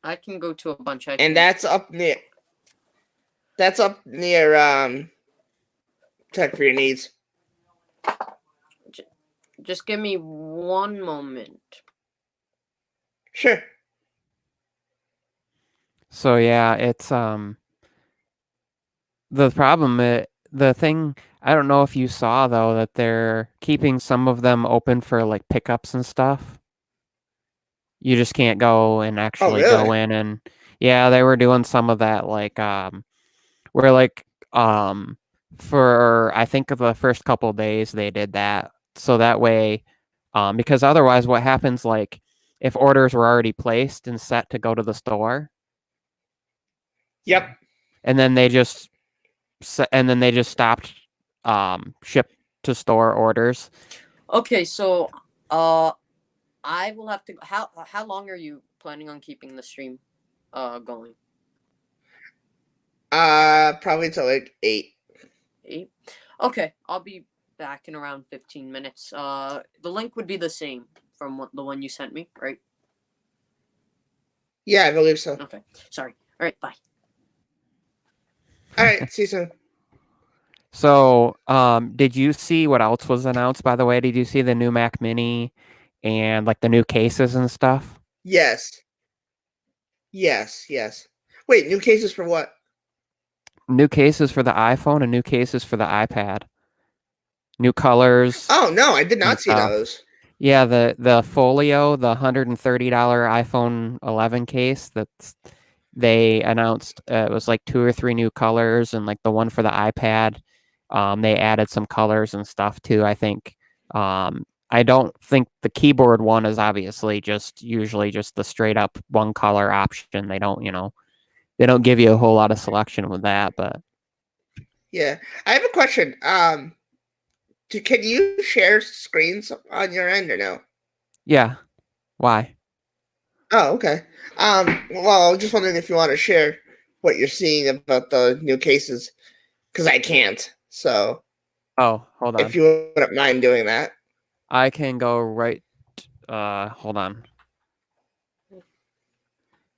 I can go to a bunch.
That's up near. That's up near Tech for Your Needs.
Just give me one moment.
Sure.
So yeah, it's the problem. The thing, I don't know if you saw though, that they're keeping some of them open for like pickups and stuff. You just can't go and actually go in, and yeah, they were doing some of that like where like for I think the first couple of days they did that, so that way because otherwise what happens, like if orders were already placed and set to go to the store.
Yep.
And then they just stopped ship to store orders.
Okay, so I will have to. How long are you planning on keeping the stream going?
Probably till like 8.
8? Okay, I'll be back in around 15 minutes. The link would be the same from the one you sent me, right?
Yeah, I believe so.
Okay, sorry. All right, bye.
All right, see you soon.
So, did you see what else was announced, by the way? Did you see the new Mac Mini and like the new cases and stuff?
Yes. Wait, new cases for what?
New cases for the iPhone and new cases for the iPad. New colors.
Oh no, I did not see
stuff.
those.
Yeah, the Folio, the $130 iPhone 11 case they announced it was like 2 or 3 new colors, and like the one for the iPad, they added some colors and stuff too, I think. I don't think the keyboard one is obviously usually just the straight up one color option. They don't give you a whole lot of selection with that, but
yeah. I have a question. Can you share screens on your end or no?
yeah. Why?
Oh, okay. Well, I was just wondering if you want to share what you're seeing about the new cases, because I can't. So,
Oh, hold on.
if you wouldn't mind doing that,
I can go right. Hold on.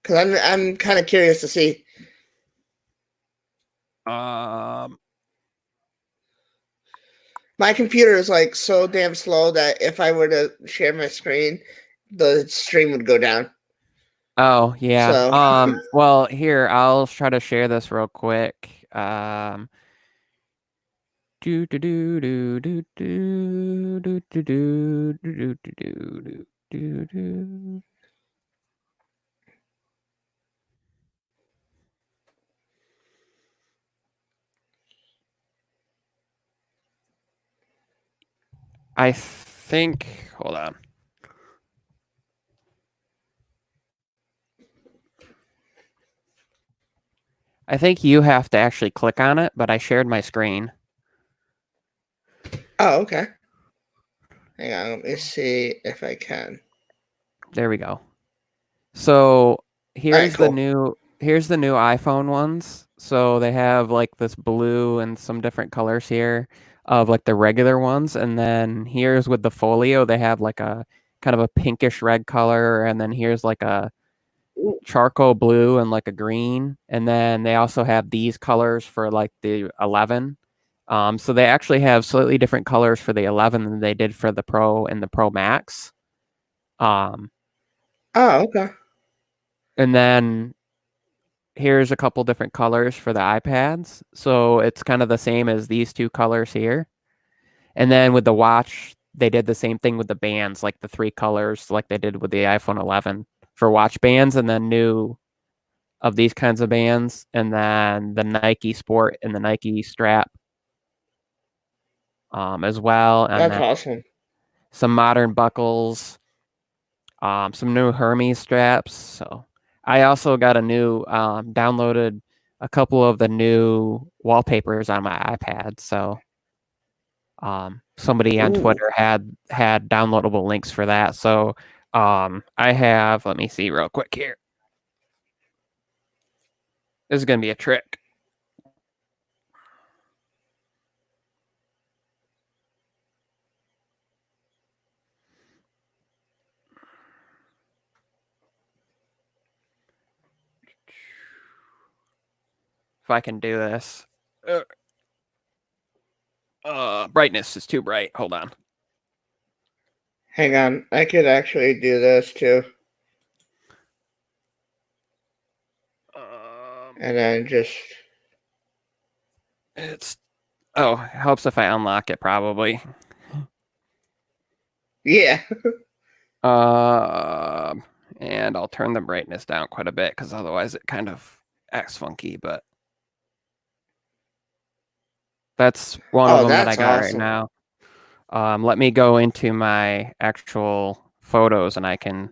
because I'm kind of curious to see. My computer is like so damn slow that if I were to share my screen, the stream would go down.
Oh, yeah.
So.
Well, here, I'll try to share this real quick. Do do do do do do do do do do do do do. I think. Hold on. I think you have to actually click on it, but I shared my screen.
Oh, okay. Hang on, let me see if I can.
There we go. So here's
cool.
here's the new iPhone ones. So they have like this blue and some different colors here of like the regular ones, and then here's with the Folio they have like a kind of a pinkish red color, and then here's like a charcoal blue and like a green, and then they also have these colors for like the 11. So they actually have slightly different colors for the 11 than they did for the Pro and the Pro Max.
Oh, okay.
And then here's a couple different colors for the iPads. So it's kind of the same as these two colors here. And then with the watch, they did the same thing with the bands, like the 3 colors, like they did with the iPhone 11 for watch bands, and then new of these kinds of bands, and then the Nike Sport and the Nike Strap as well. And
That's awesome.
some modern buckles, some new Hermes straps. So I also got a new downloaded a couple of the new wallpapers on my iPad. So somebody on Twitter had downloadable links for that. So I have, let me see real quick here. This is going to be a trick. If I can do this. Brightness is too bright. Hold on.
Hang on. I could actually do this too. And then just.
It helps if I unlock it, probably.
Yeah.
And I'll turn the brightness down quite a bit because otherwise it kind of acts funky, but that's one of them that I got right now. Let me go into my actual photos and I can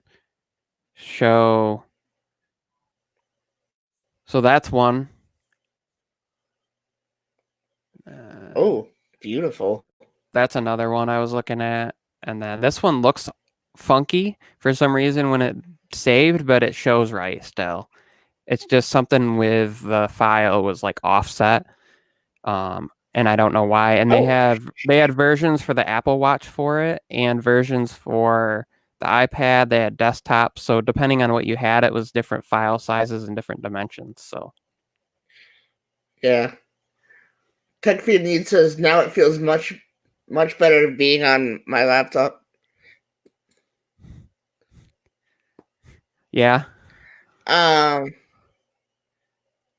show. So that's one.
Oh, beautiful.
That's another one I was looking at. And then this one looks funky for some reason when it saved, but it shows right still. It's just something with the file was like offset. And I don't know why. And they had versions for the Apple Watch for it and versions for the iPad, they had desktop. So depending on what you had, it was different file sizes and different dimensions. So
yeah. TechFeed Needs says now it feels much better being on my laptop.
yeah.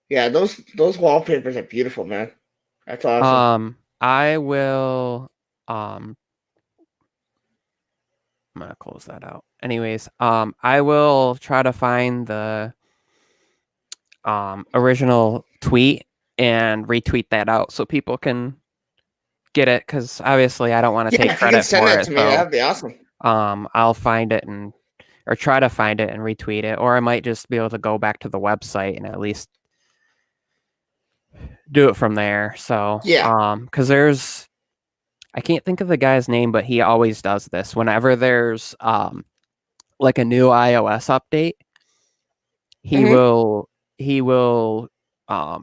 Yeah, those wallpapers are beautiful, man. That's awesome.
I will I'm gonna close that out. Anyways, I will try to find the original tweet and retweet that out so people can get it, because obviously I don't want to take
if you can
credit
send
for
that
it.
to me,
So
that'd be awesome.
I'll find it or try to find it and retweet it, or I might just be able to go back to the website and at least do it from there. So
Yeah.
because I can't think of the guy's name, but he always does this whenever there's like a new iOS update. He will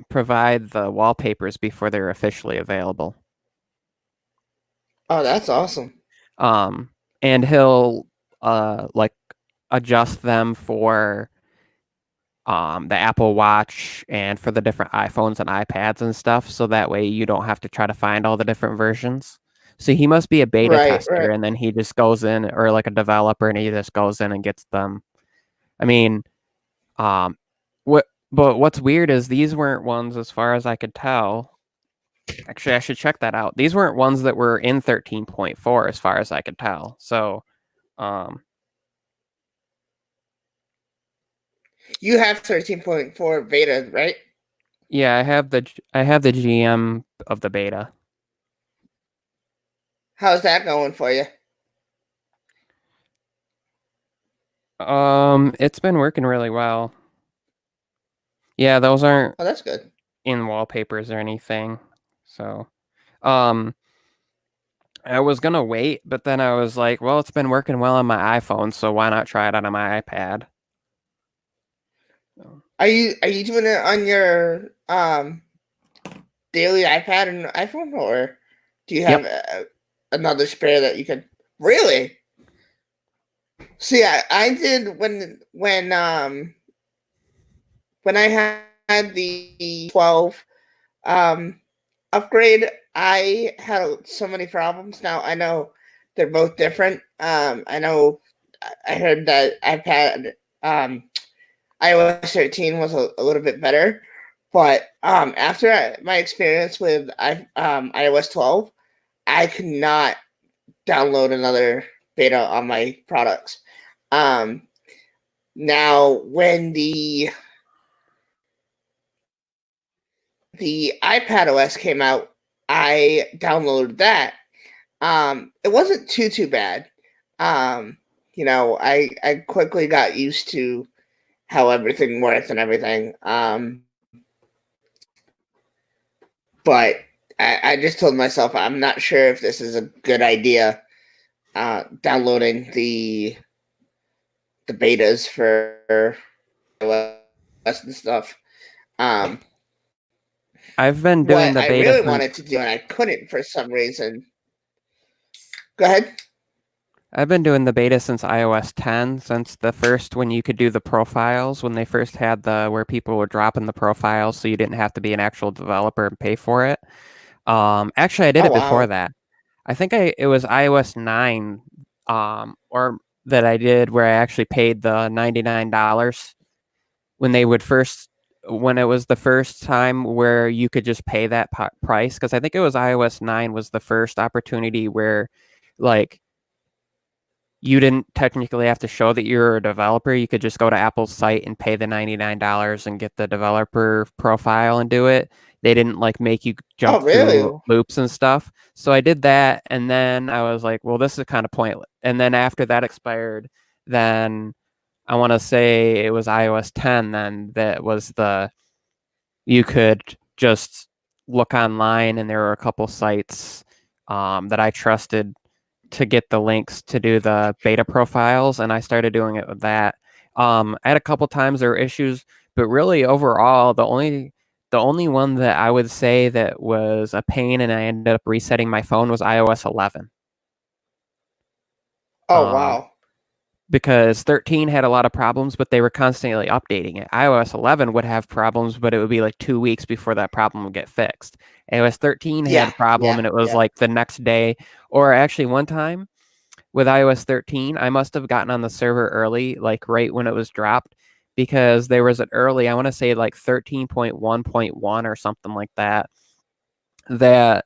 provide the wallpapers before they're officially available.
Oh, that's awesome.
And he'll like adjust them for the Apple Watch and for the different iPhones and iPads and stuff, so that way you don't have to try to find all the different versions. So he must be a beta tester, and then he just goes in, or like a developer, and he just goes in and gets them. I mean, but what's weird is these weren't ones, as far as I could tell. Actually, I should check that out. These weren't ones that were in 13.4, as far as I could tell. So,
you have 13.4 beta, right?
yeah, I have the GM of the beta.
How's that going for you?
It's been working really well. Yeah, those aren't
Oh, that's good.
in wallpapers or anything. So, I was gonna wait, but then I was like, well, it's been working well on my iPhone, so why not try it on my iPad?
Are you doing it on your daily iPad and iPhone, or do you have another spare that you could really? See, I did when I had the 12 upgrade. I had so many problems. Now I know they're both different. I know I heard that iPad iOS 13 was a little bit better, but after my experience with iOS 12, I could not download another beta on my products. Now, when the iPad OS came out, I downloaded that. It wasn't too bad. I quickly got used to how everything works and everything. But I just told myself I'm not sure if this is a good idea. Downloading the betas for iOS and stuff.
I've been doing the beta.
I really wanted to do, and I couldn't for some reason. Go ahead.
I've been doing the beta since iOS 10, since the first, when you could do the profiles, when they first had where people were dropping the profiles, so you didn't have to be an actual developer and pay for it. Actually, I did it before that. I think it was iOS 9, or that I did, where I actually paid the $99 when it was the first time where you could just pay that price, because I think it was iOS 9 was the first opportunity where, like, you didn't technically have to show that you're a developer. You could just go to Apple's site and pay the $99 and get the developer profile and do it. They didn't like make you jump through loops and stuff. So I did that, and then I was like, well, this is kind of pointless. And then after that expired, then I want to say it was iOS 10 then that was you could just look online, and there were a couple sites that I trusted to get the links to do the beta profiles, and I started doing it with that. I had a couple times there were issues, but really overall, the only one that I would say that was a pain and I ended up resetting my phone was iOS 11.
Oh, wow.
because 13 had a lot of problems, but they were constantly updating it. iOS 11 would have problems, but it would be like 2 weeks before that problem would get fixed. iOS 13 had a problem, and it was like the next day, or actually one time with iOS 13, I must have gotten on the server early, like right when it was dropped, because there was an early, I want to say like 13.1.1 or something like that, that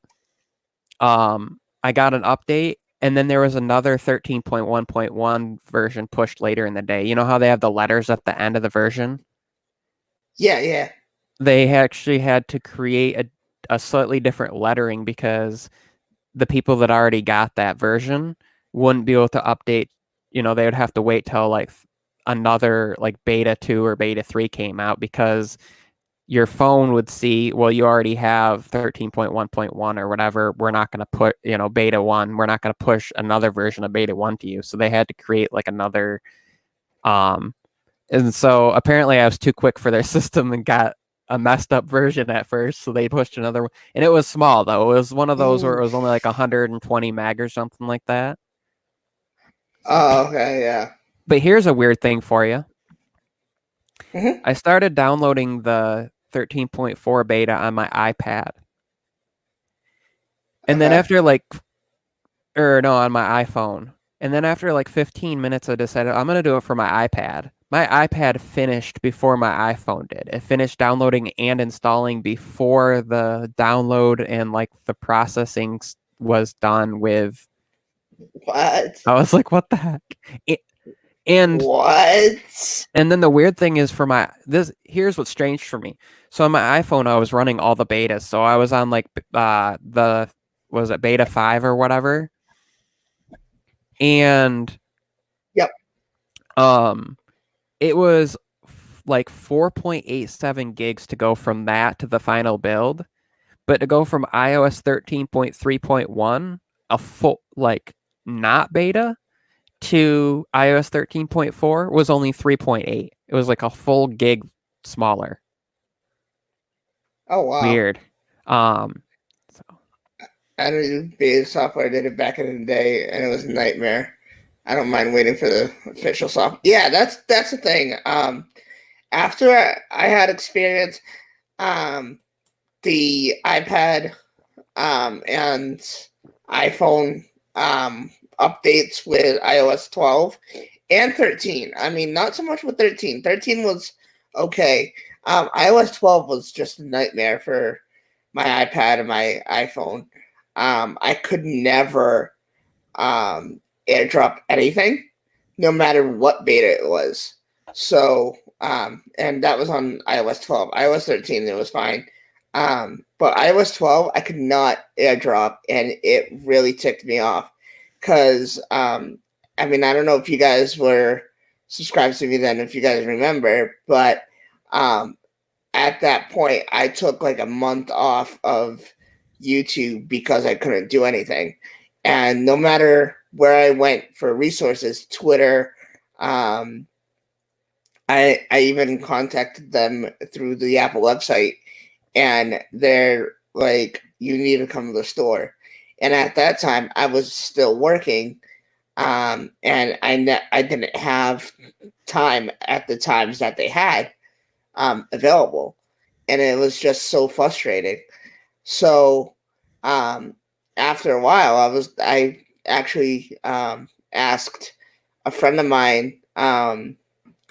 I got an update, and then there was another 13.1.1 version pushed later in the day. You know how they have the letters at the end of the version?
Yeah.
They actually had to create a slightly different lettering because the people that already got that version wouldn't be able to update. They would have to wait till like another like beta 2 or beta 3 came out, because your phone would see, well, you already have 13.1.1 or whatever. We're not going to put, beta 1. We're not going to push another version of beta 1 to you. So they had to create like another. And so apparently I was too quick for their system and got a messed up version at first. So they pushed another one. And it was small, though. It was one of those where it was only like 120 meg or something like that.
Oh, okay, yeah.
But here's a weird thing for you.
Mm-hmm.
I started downloading the 13.4 beta on my iPad. And then after on my iPhone. And then after like 15 minutes, I decided I'm going to do it for my iPad. My iPad finished before my iPhone did. It finished downloading and installing before the download and like the processing was done with.
What?
I was like, what the heck?
What?
And then the weird thing is here's what's strange for me. So on my iPhone, I was running all the betas. So I was on like was it beta 5 or whatever? And
yep.
It was like 4.87 gigs to go from that to the final build. But to go from iOS 13.3.1, a full like not beta, to iOS 13.4 was only 3.8. It was like a full gig smaller.
Oh wow.
Weird.
I don't use beta software. I did it back in the day, and it was a nightmare. I don't mind waiting for the official software. Yeah, that's the thing. After I had experience, the iPad and iPhone updates with iOS 12 and 13. I mean, not so much with 13. 13 was okay. iOS 12 was just a nightmare for my iPad and my iPhone. I could never airdrop anything, no matter what beta it was. So, and that was on iOS 12. iOS 13, it was fine. But iOS 12, I could not airdrop, and it really ticked me off. Because, I mean, I don't know if you guys were subscribed to me then, if you guys remember, but at that point, I took like a month off of YouTube because I couldn't do anything. And no matter where I went for resources, Twitter, I even contacted them through the Apple website, and they're like, you need to come to the store. And at that time, I was still working, and I didn't have time at the times that they had available, and it was just so frustrating. So after a while, I actually asked a friend of mine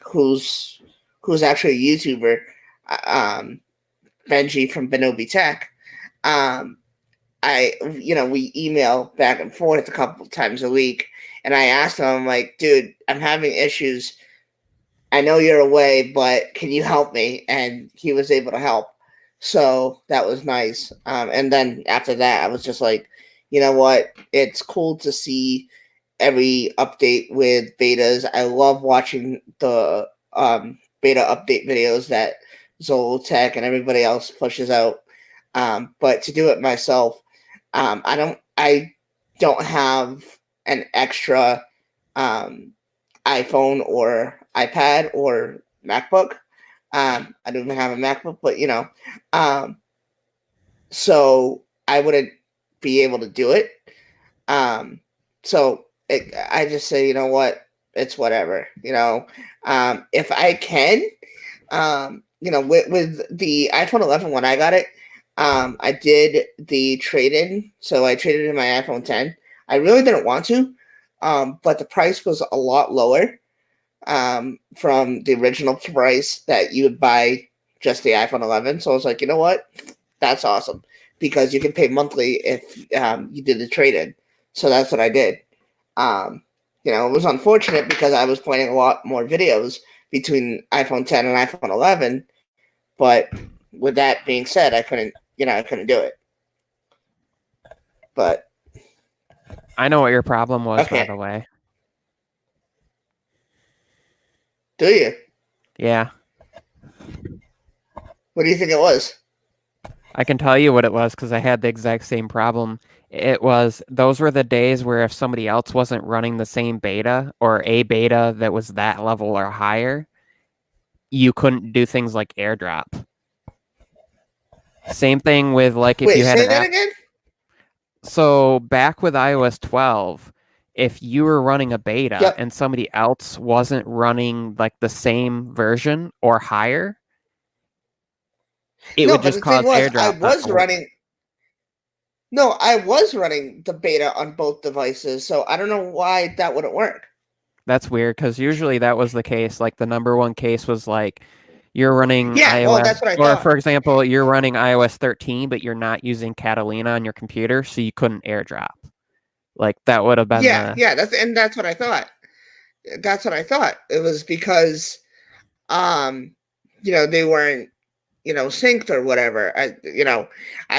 who's actually a YouTuber, Benji from Benobi Tech. We email back and forth a couple times a week, and I asked him, I'm like, dude, I'm having issues. I know you're away, but can you help me? And he was able to help. So that was nice. And then after that, I was just like, you know what? It's cool to see every update with betas. I love watching the beta update videos that Zolltech and everybody else pushes out. But to do it myself, I don't have an extra iPhone or iPad or MacBook. I don't even have a MacBook, but so I wouldn't be able to do it. I just say, you know what? it's whatever. If I can, with the iPhone 11 when I got it, I did the trade-in. So I traded in my iPhone 10. I really didn't want to, but the price was a lot lower from the original price that you would buy just the iPhone 11. So I was like, you know what? That's awesome, because you can pay monthly if you did the trade-in. So that's what I did. It was unfortunate because I was playing a lot more videos between iPhone 10 and iPhone 11. But with that being said, I couldn't do it. But
I know what your problem was,
okay.
by the way.
Do you?
Yeah.
What do you think it was?
I can tell you what it was because I had the exact same problem. Those were the days where if somebody else wasn't running the same beta or a beta that was that level or higher, you couldn't do things like airdrop. Same thing with like if you had
say
an
that
app.
again?
So back with iOS 12, if you were running a beta and somebody else wasn't running like the same version or higher, it would just cause airdrop.
I was running the beta on both devices, so I don't know why that wouldn't work.
That's weird because usually that was the case. Like the number one case was like you're running iOS,
well, that's what I thought.
For example, you're running iOS 13, but you're not using Catalina on your computer, so you couldn't airdrop. Like that would have been
that's what I thought. That's what I thought. It was because they weren't synced or whatever. I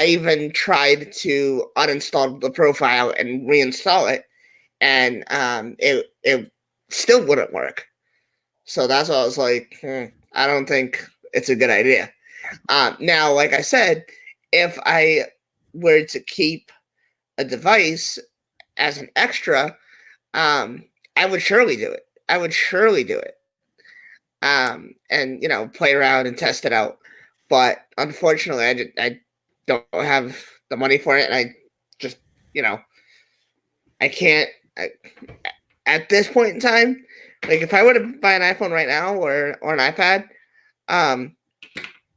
even tried to uninstall the profile and reinstall it, and it still wouldn't work. So that's why I was like, I don't think it's a good idea. Now, like I said, if I were to keep a device as an extra, I would surely do it. And play around and test it out. But unfortunately, I don't have the money for it, and I just I can't. At this point in time, like if I were to buy an iPhone right now or an iPad,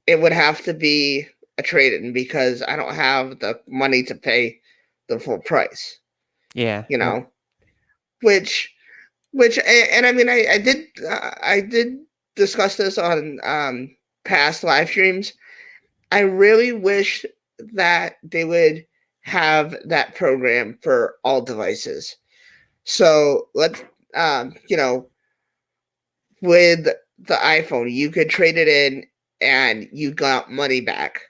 it would have to be a trade-in because I don't have the money to pay the full price.
Yeah.
Which, and I mean, I did discuss this on past live streams. I really wish that they would have that program for all devices. So let's, with the iPhone, you could trade it in and you got money back,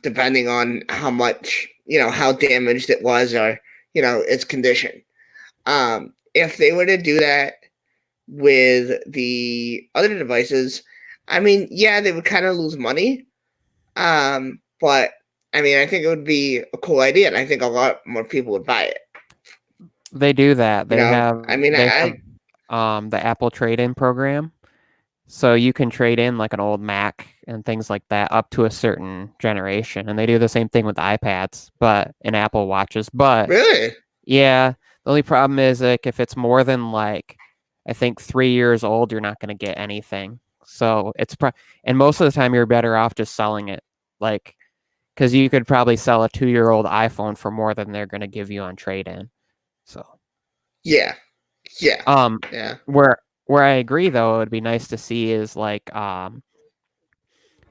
depending on how much, how damaged it was or, its condition. If they were to do that with the other devices, I mean, yeah, they would kind of lose money. But I mean, I think it would be a cool idea, and I think a lot more people would buy it.
They do that. They have.
I mean,
the Apple trade-in program, so you can trade in like an old Mac and things like that up to a certain generation, and they do the same thing with iPads, but in Apple Watches. But
really,
yeah, the only problem is like if it's more than like I think 3 years old, you're not going to get anything. So it's and most of the time you're better off just selling it, like because you could probably sell a 2-year-old iPhone for more than they're going to give you on trade-in. So
yeah.
Where I agree though, it'd be nice to see is like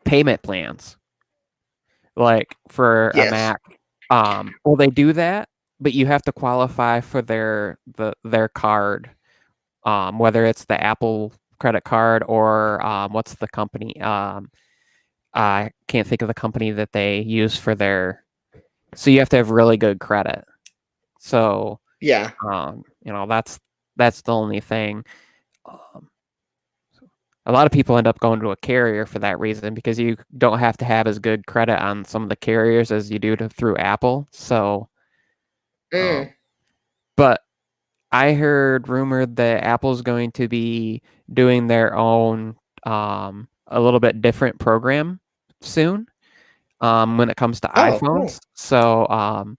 payment plans, like for a Mac. Well, they do that, but you have to qualify for their card, whether it's the Apple credit card or what's the company? I can't think of the company that they use for their. So you have to have really good credit. So
yeah,
that's the only thing. A lot of people end up going to a carrier for that reason because you don't have to have as good credit on some of the carriers as you do through Apple. So, but I heard rumored that Apple's going to be doing their own a little bit different program soon when it comes to iPhones.
Cool.
So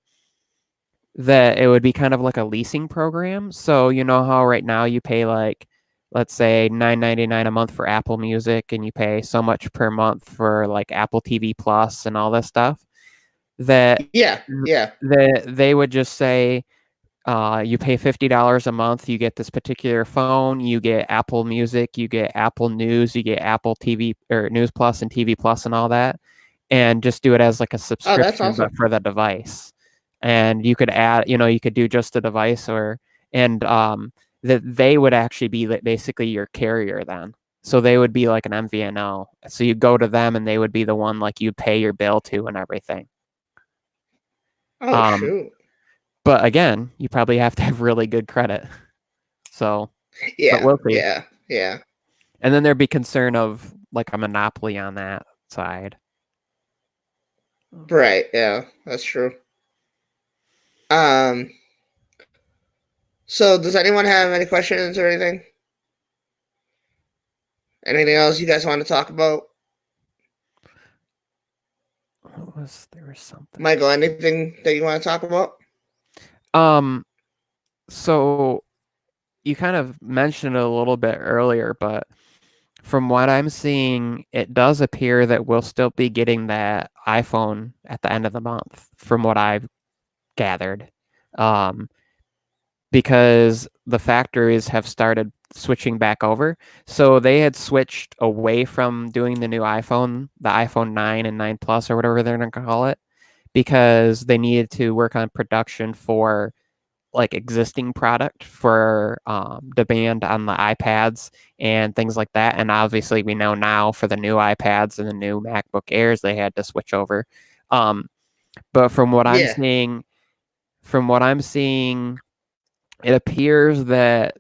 that it would be kind of like a leasing program. So you know how right now you pay like, let's say $9.99 a month for Apple Music, and you pay so much per month for like Apple TV Plus and all this stuff. That
Yeah.
they would just say, you pay $50 a month, you get this particular phone, you get Apple Music, you get Apple News, you get Apple TV or News Plus and TV Plus and all that, and just do it as like a
Oh, that's
subscription,
awesome.
but for the device. And you could add, you could do just a device, that they would actually be basically your carrier then. So they would be like an MVNO. So you go to them and they would be the one like you pay your bill to and everything.
Oh, shoot.
But again, you probably have to have really good credit. So,
yeah,
but we'll see.
Yeah.
And then there'd be concern of like a monopoly on that side.
Right. Yeah, that's true. So does anyone have any questions or anything? Anything else you guys want to talk about?
There was something.
Michael, anything that you want to talk about?
So you kind of mentioned it a little bit earlier, but from what I'm seeing, it does appear that we'll still be getting that iPhone at the end of the month, from what I've gathered. Because the factories have started switching back over. So they had switched away from doing the new iPhone, the iPhone 9 and 9 Plus or whatever they're going to call it, because they needed to work on production for like existing product for demand on the iPads and things like that. And obviously we know now for the new iPads and the new MacBook Airs, they had to switch over. But from what I'm seeing, it appears that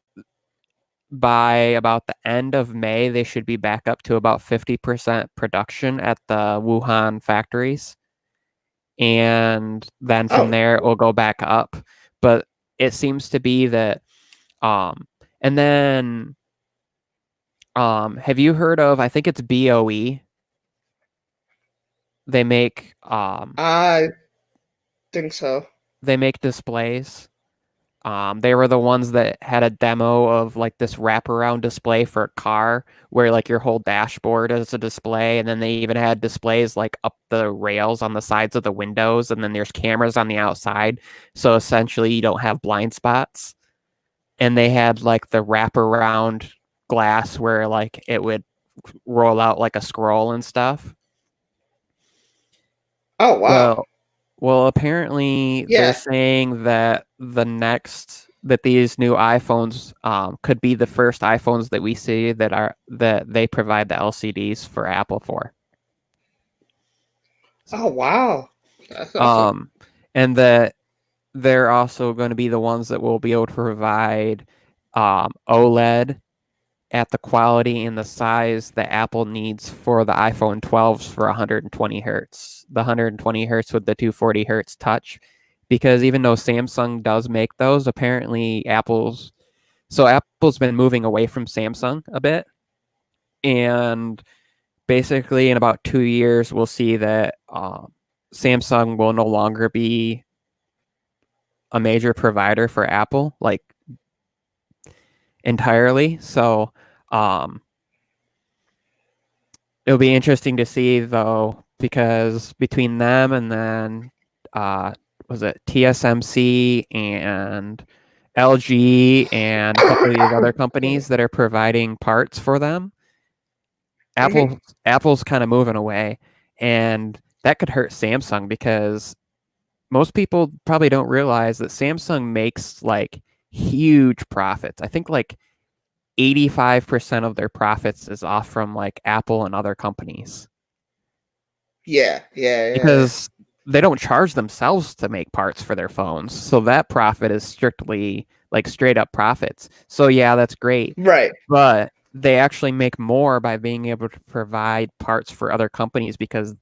by about the end of May, they should be back up to about 50% production at the Wuhan factories. And then from there, it will go back up. But it seems to be that, and then, have you heard of, I think it's BOE? They make,
I think so.
They make displays. They were the ones that had a demo of like this wraparound display for a car where like your whole dashboard is a display. And then they even had displays like up the rails on the sides of the windows. And then there's cameras on the outside. So essentially you don't have blind spots. And they had like the wraparound glass where like it would roll out like a scroll and stuff.
Oh, wow.
Well, apparently they're saying that these new iPhones could be the first iPhones that we see that they provide the LCDs for Apple for.
Oh, wow. That's awesome.
And that they're also going to be the ones that will be able to provide OLED at the quality and the size that Apple needs for the iPhone 12s for 120 hertz. The 120 hertz with the 240 hertz touch. Because even though Samsung does make those, apparently Apple's been moving away from Samsung a bit. And basically in about 2 years, we'll see that Samsung will no longer be a major provider for Apple, like entirely. So it'll be interesting to see though, because between them and then was it TSMC and LG and a couple of these other companies that are providing parts for them, Apple's kind of moving away, and that could hurt Samsung because most people probably don't realize that Samsung makes like huge profits. I think like 85% of their profits is off from like Apple and other companies.
Yeah.
Because they don't charge themselves to make parts for their phones. So that profit is strictly like straight up profits. So yeah, that's great.
Right.
But they actually make more by being able to provide parts for other companies because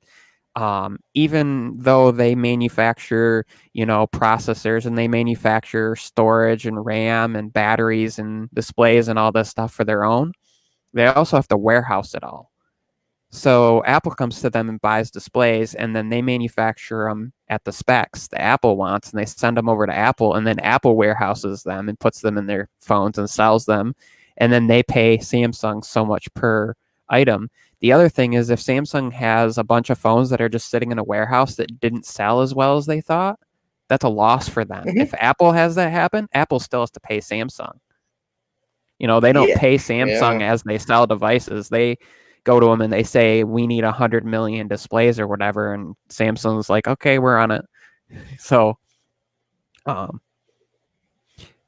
even though they manufacture, processors and they manufacture storage and RAM and batteries and displays and all this stuff for their own, they also have to warehouse it all. So Apple comes to them and buys displays, and then they manufacture them at the specs the Apple wants, and they send them over to Apple, and then Apple warehouses them and puts them in their phones and sells them, and then they pay Samsung so much per item. The other thing is if Samsung has a bunch of phones that are just sitting in a warehouse that didn't sell as well as they thought, that's a loss for them.
Mhm.
If Apple has that happen, Apple still has to pay Samsung. They don't
Yeah.
pay Samsung
Yeah.
as they sell devices. They go to them and they say, we need 100 million displays or whatever. And Samsung's like, okay, we're on it. So,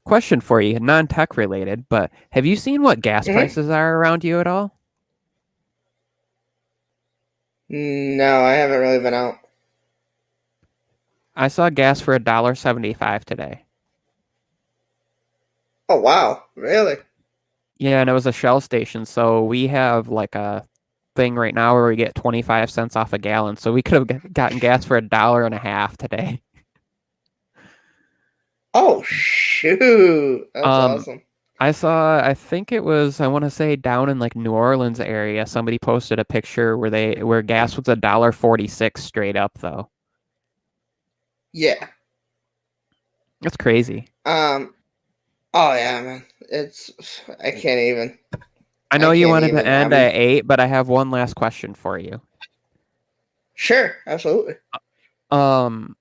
question for you, non-tech related, but have you seen what gas prices are around you at all?
No, I haven't really been out.
I saw gas for $1.75 today.
Oh, wow. Really?
Yeah, and it was a Shell station. So we have like a thing right now where we get 25 cents off a gallon. So we could have gotten gas for $1.50 today.
Oh, shoot. That's awesome.
I think it was, I want to say down in like New Orleans area, somebody posted a picture where gas was $1.46 straight up though.
Yeah.
That's crazy.
Oh yeah, man. I can't even.
I know you wanted to end at 8, but I have one last question for you.
Sure, absolutely.
How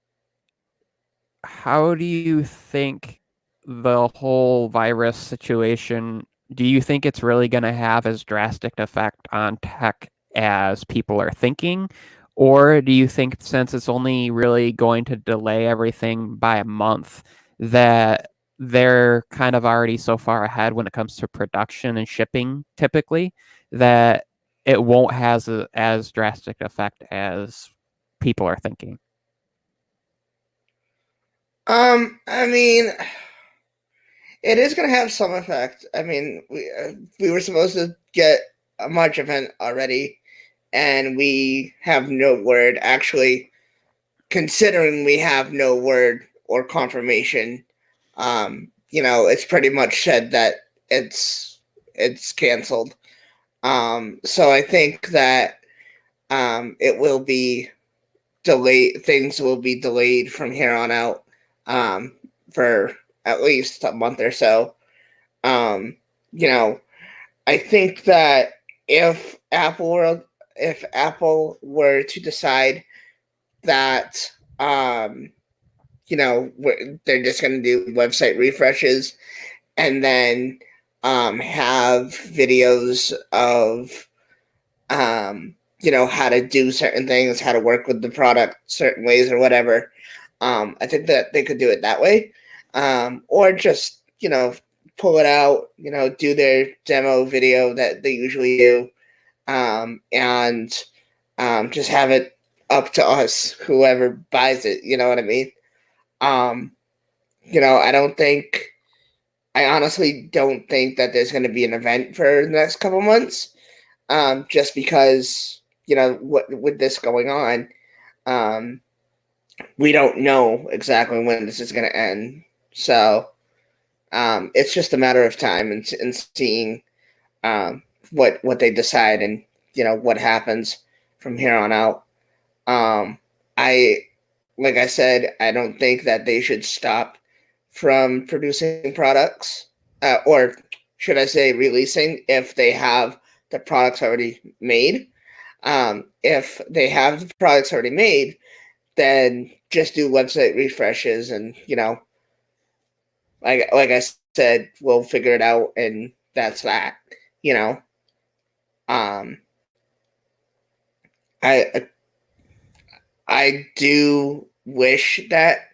do you think the whole virus situation, do you think it's really going to have as drastic effect on tech as people are thinking? Or do you think since it's only really going to delay everything by a month, that they're kind of already so far ahead when it comes to production and shipping typically, that it won't have as drastic effect as people are thinking?
I mean, it is going to have some effect. I mean, we were supposed to get a March event already, and we have no word. Actually, considering we have no word or confirmation, it's pretty much said that it's canceled. So I think that it will be delayed. Things will be delayed from here on out for at least a month or so. I think that if Apple were to decide that they're just going to do website refreshes and then have videos of how to do certain things, how to work with the product certain ways or whatever. I think that they could do it that way. Or just, pull it out, do their demo video that they usually do. And just have it up to us, whoever buys it, you know what I mean? I honestly don't think that there's going to be an event for the next couple months. Just because, with this going on, we don't know exactly when this is going to end. So it's just a matter of time and seeing what they decide and, what happens from here on out. Like I said, I don't think that they should stop from producing products, or should I say releasing, if they have the products already made. If they have the products already made, then just do website refreshes and, like I said, we'll figure it out and that's that, I do wish that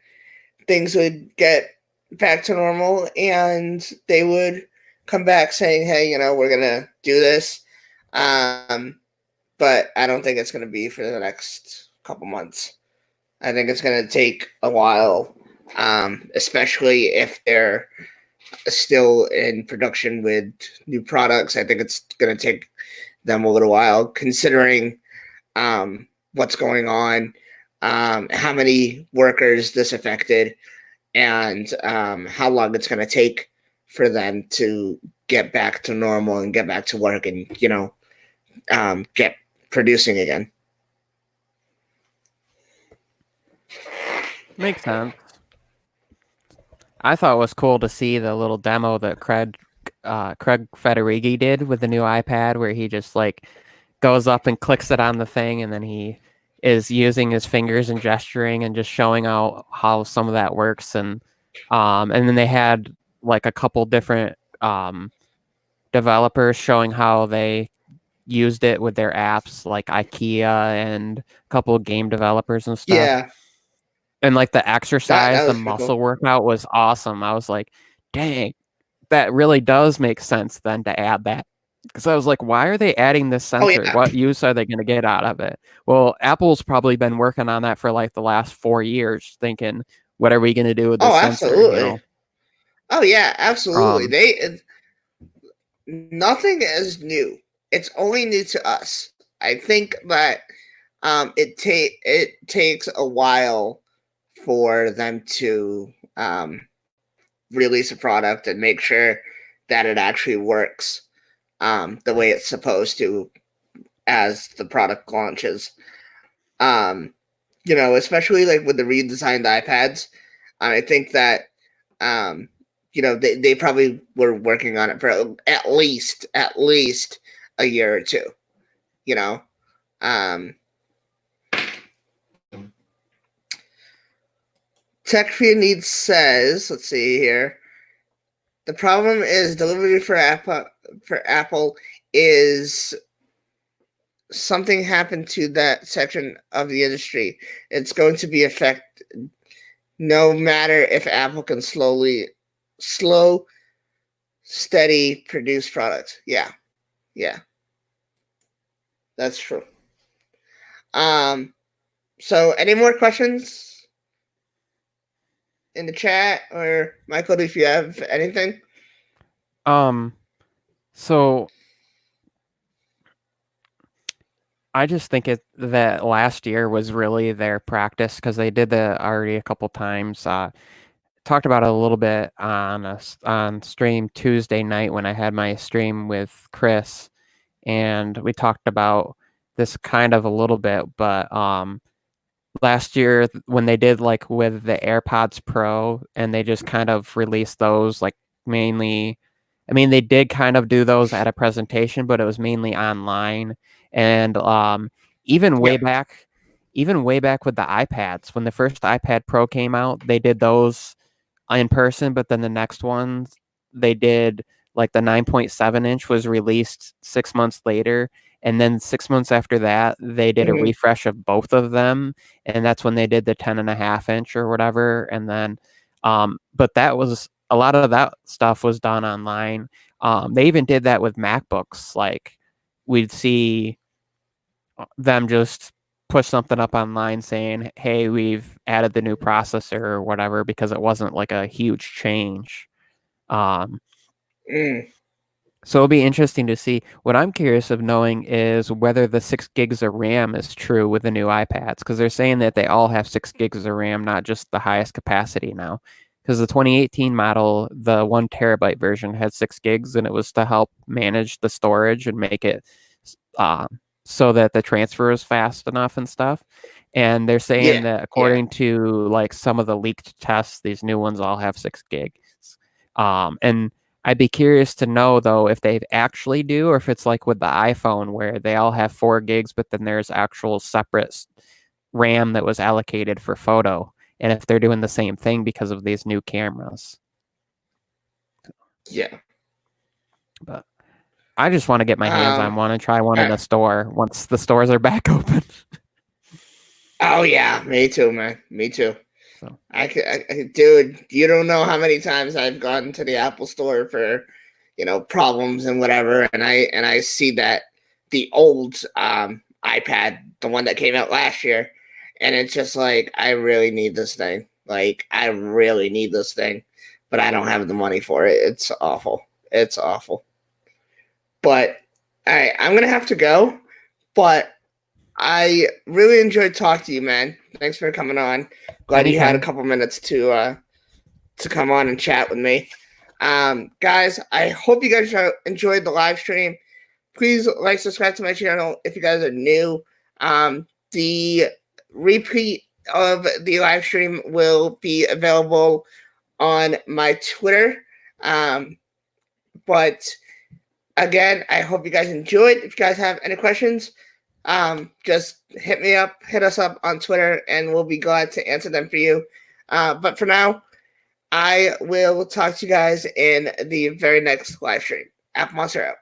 things would get back to normal and they would come back saying, hey, we're going to do this. But I don't think it's going to be for the next couple months. I think it's going to take a while, especially if they're still in production with new products. I think it's going to take them a little while, considering what's going on, how many workers this affected, and how long it's going to take for them to get back to normal and get back to work and, get producing again.
Makes sense. I thought it was cool to see the little demo that Craig Federighi did with the new iPad, where he just like goes up and clicks it on the thing, and then he is using his fingers and gesturing and just showing out how some of that works. And then they had like a couple different developers showing how they used it with their apps, like IKEA and a couple of game developers and stuff.
Yeah.
And like the exercise,
that
the
was
muscle
cool.
workout was awesome. I was like, dang, that really does make sense then to add that. Because I was like, why are they adding this sensor?
Yeah.
What use are they going to get out of it? Well, Apple's probably been working on that for like the last 4 years, thinking, what are we going to do with this sensor?
Absolutely.
You know?
Oh yeah, absolutely. Nothing is new. It's only new to us. I think that it takes a while for them to release a product and make sure that it actually works the way it's supposed to as the product launches. Especially like with the redesigned iPads, I think that they probably were working on it for at least a year or two. TechFeed Needs says, let's see here. The problem is delivery for Apple is something happened to that section of the industry. It's going to be affected no matter if Apple can steady produce products. Yeah. That's true. So any more questions in the chat, or Michael, if you have anything?
So I just think that last year was really their practice, because they did that already a couple times. Talked about it a little bit on stream Tuesday night when I had my stream with Chris, and we talked about this kind of a little bit. But last year when they did like with the AirPods Pro, and they just kind of released those like mainly. I mean, they did kind of do those at a presentation, but it was mainly online. And even way back with the iPads, when the first iPad Pro came out, they did those in person. But then the next ones they did, like the 9.7 inch was released 6 months later. And then 6 months after that, they did a refresh of both of them. And that's when they did the 10.5 inch or whatever. And then, but that was, a lot of that stuff was done online. They even did that with MacBooks. Like we'd see them just push something up online saying, hey, we've added the new processor or whatever, because it wasn't like a huge change. So it'll be interesting to see. What I'm curious of knowing is whether the 6 gigs of RAM is true with the new iPads, because they're saying that they all have 6 gigs of RAM, not just the highest capacity now. Because the 2018 model, the 1 terabyte version, had 6 gigs, and it was to help manage the storage and make it so that the transfer is fast enough and stuff. And they're saying that according to like some of the leaked tests, these new ones all have 6 gigs. And I'd be curious to know, though, if they actually do, or if it's like with the iPhone where they all have 4 gigs, but then there's actual separate RAM that was allocated for photo, and if they're doing the same thing because of these new cameras.
Yeah.
But I just want to get my hands on one and try one in a store once the stores are back open.
Oh, yeah. Me too, man. Me too.
So.
Dude, you don't know how many times I've gone to the Apple store for, problems and whatever, and I see that the old iPad, the one that came out last year, and it's just like, I really need this thing. Like, I really need this thing, but I don't have the money for it. It's awful. It's awful. But I'm gonna have to go. But I really enjoyed talking to you, man. Thanks for coming on. Glad you had a couple minutes to come on and chat with me. Guys, I hope you guys enjoyed the live stream. please like, subscribe to my channel if you guys are new. The repeat of the live stream will be available on my Twitter. But again, I hope you guys enjoyed. If you guys have any questions, just hit us up on Twitter, and we'll be glad to answer them for you. But for now, I will talk to you guys in the very next live stream. Apple Monster out.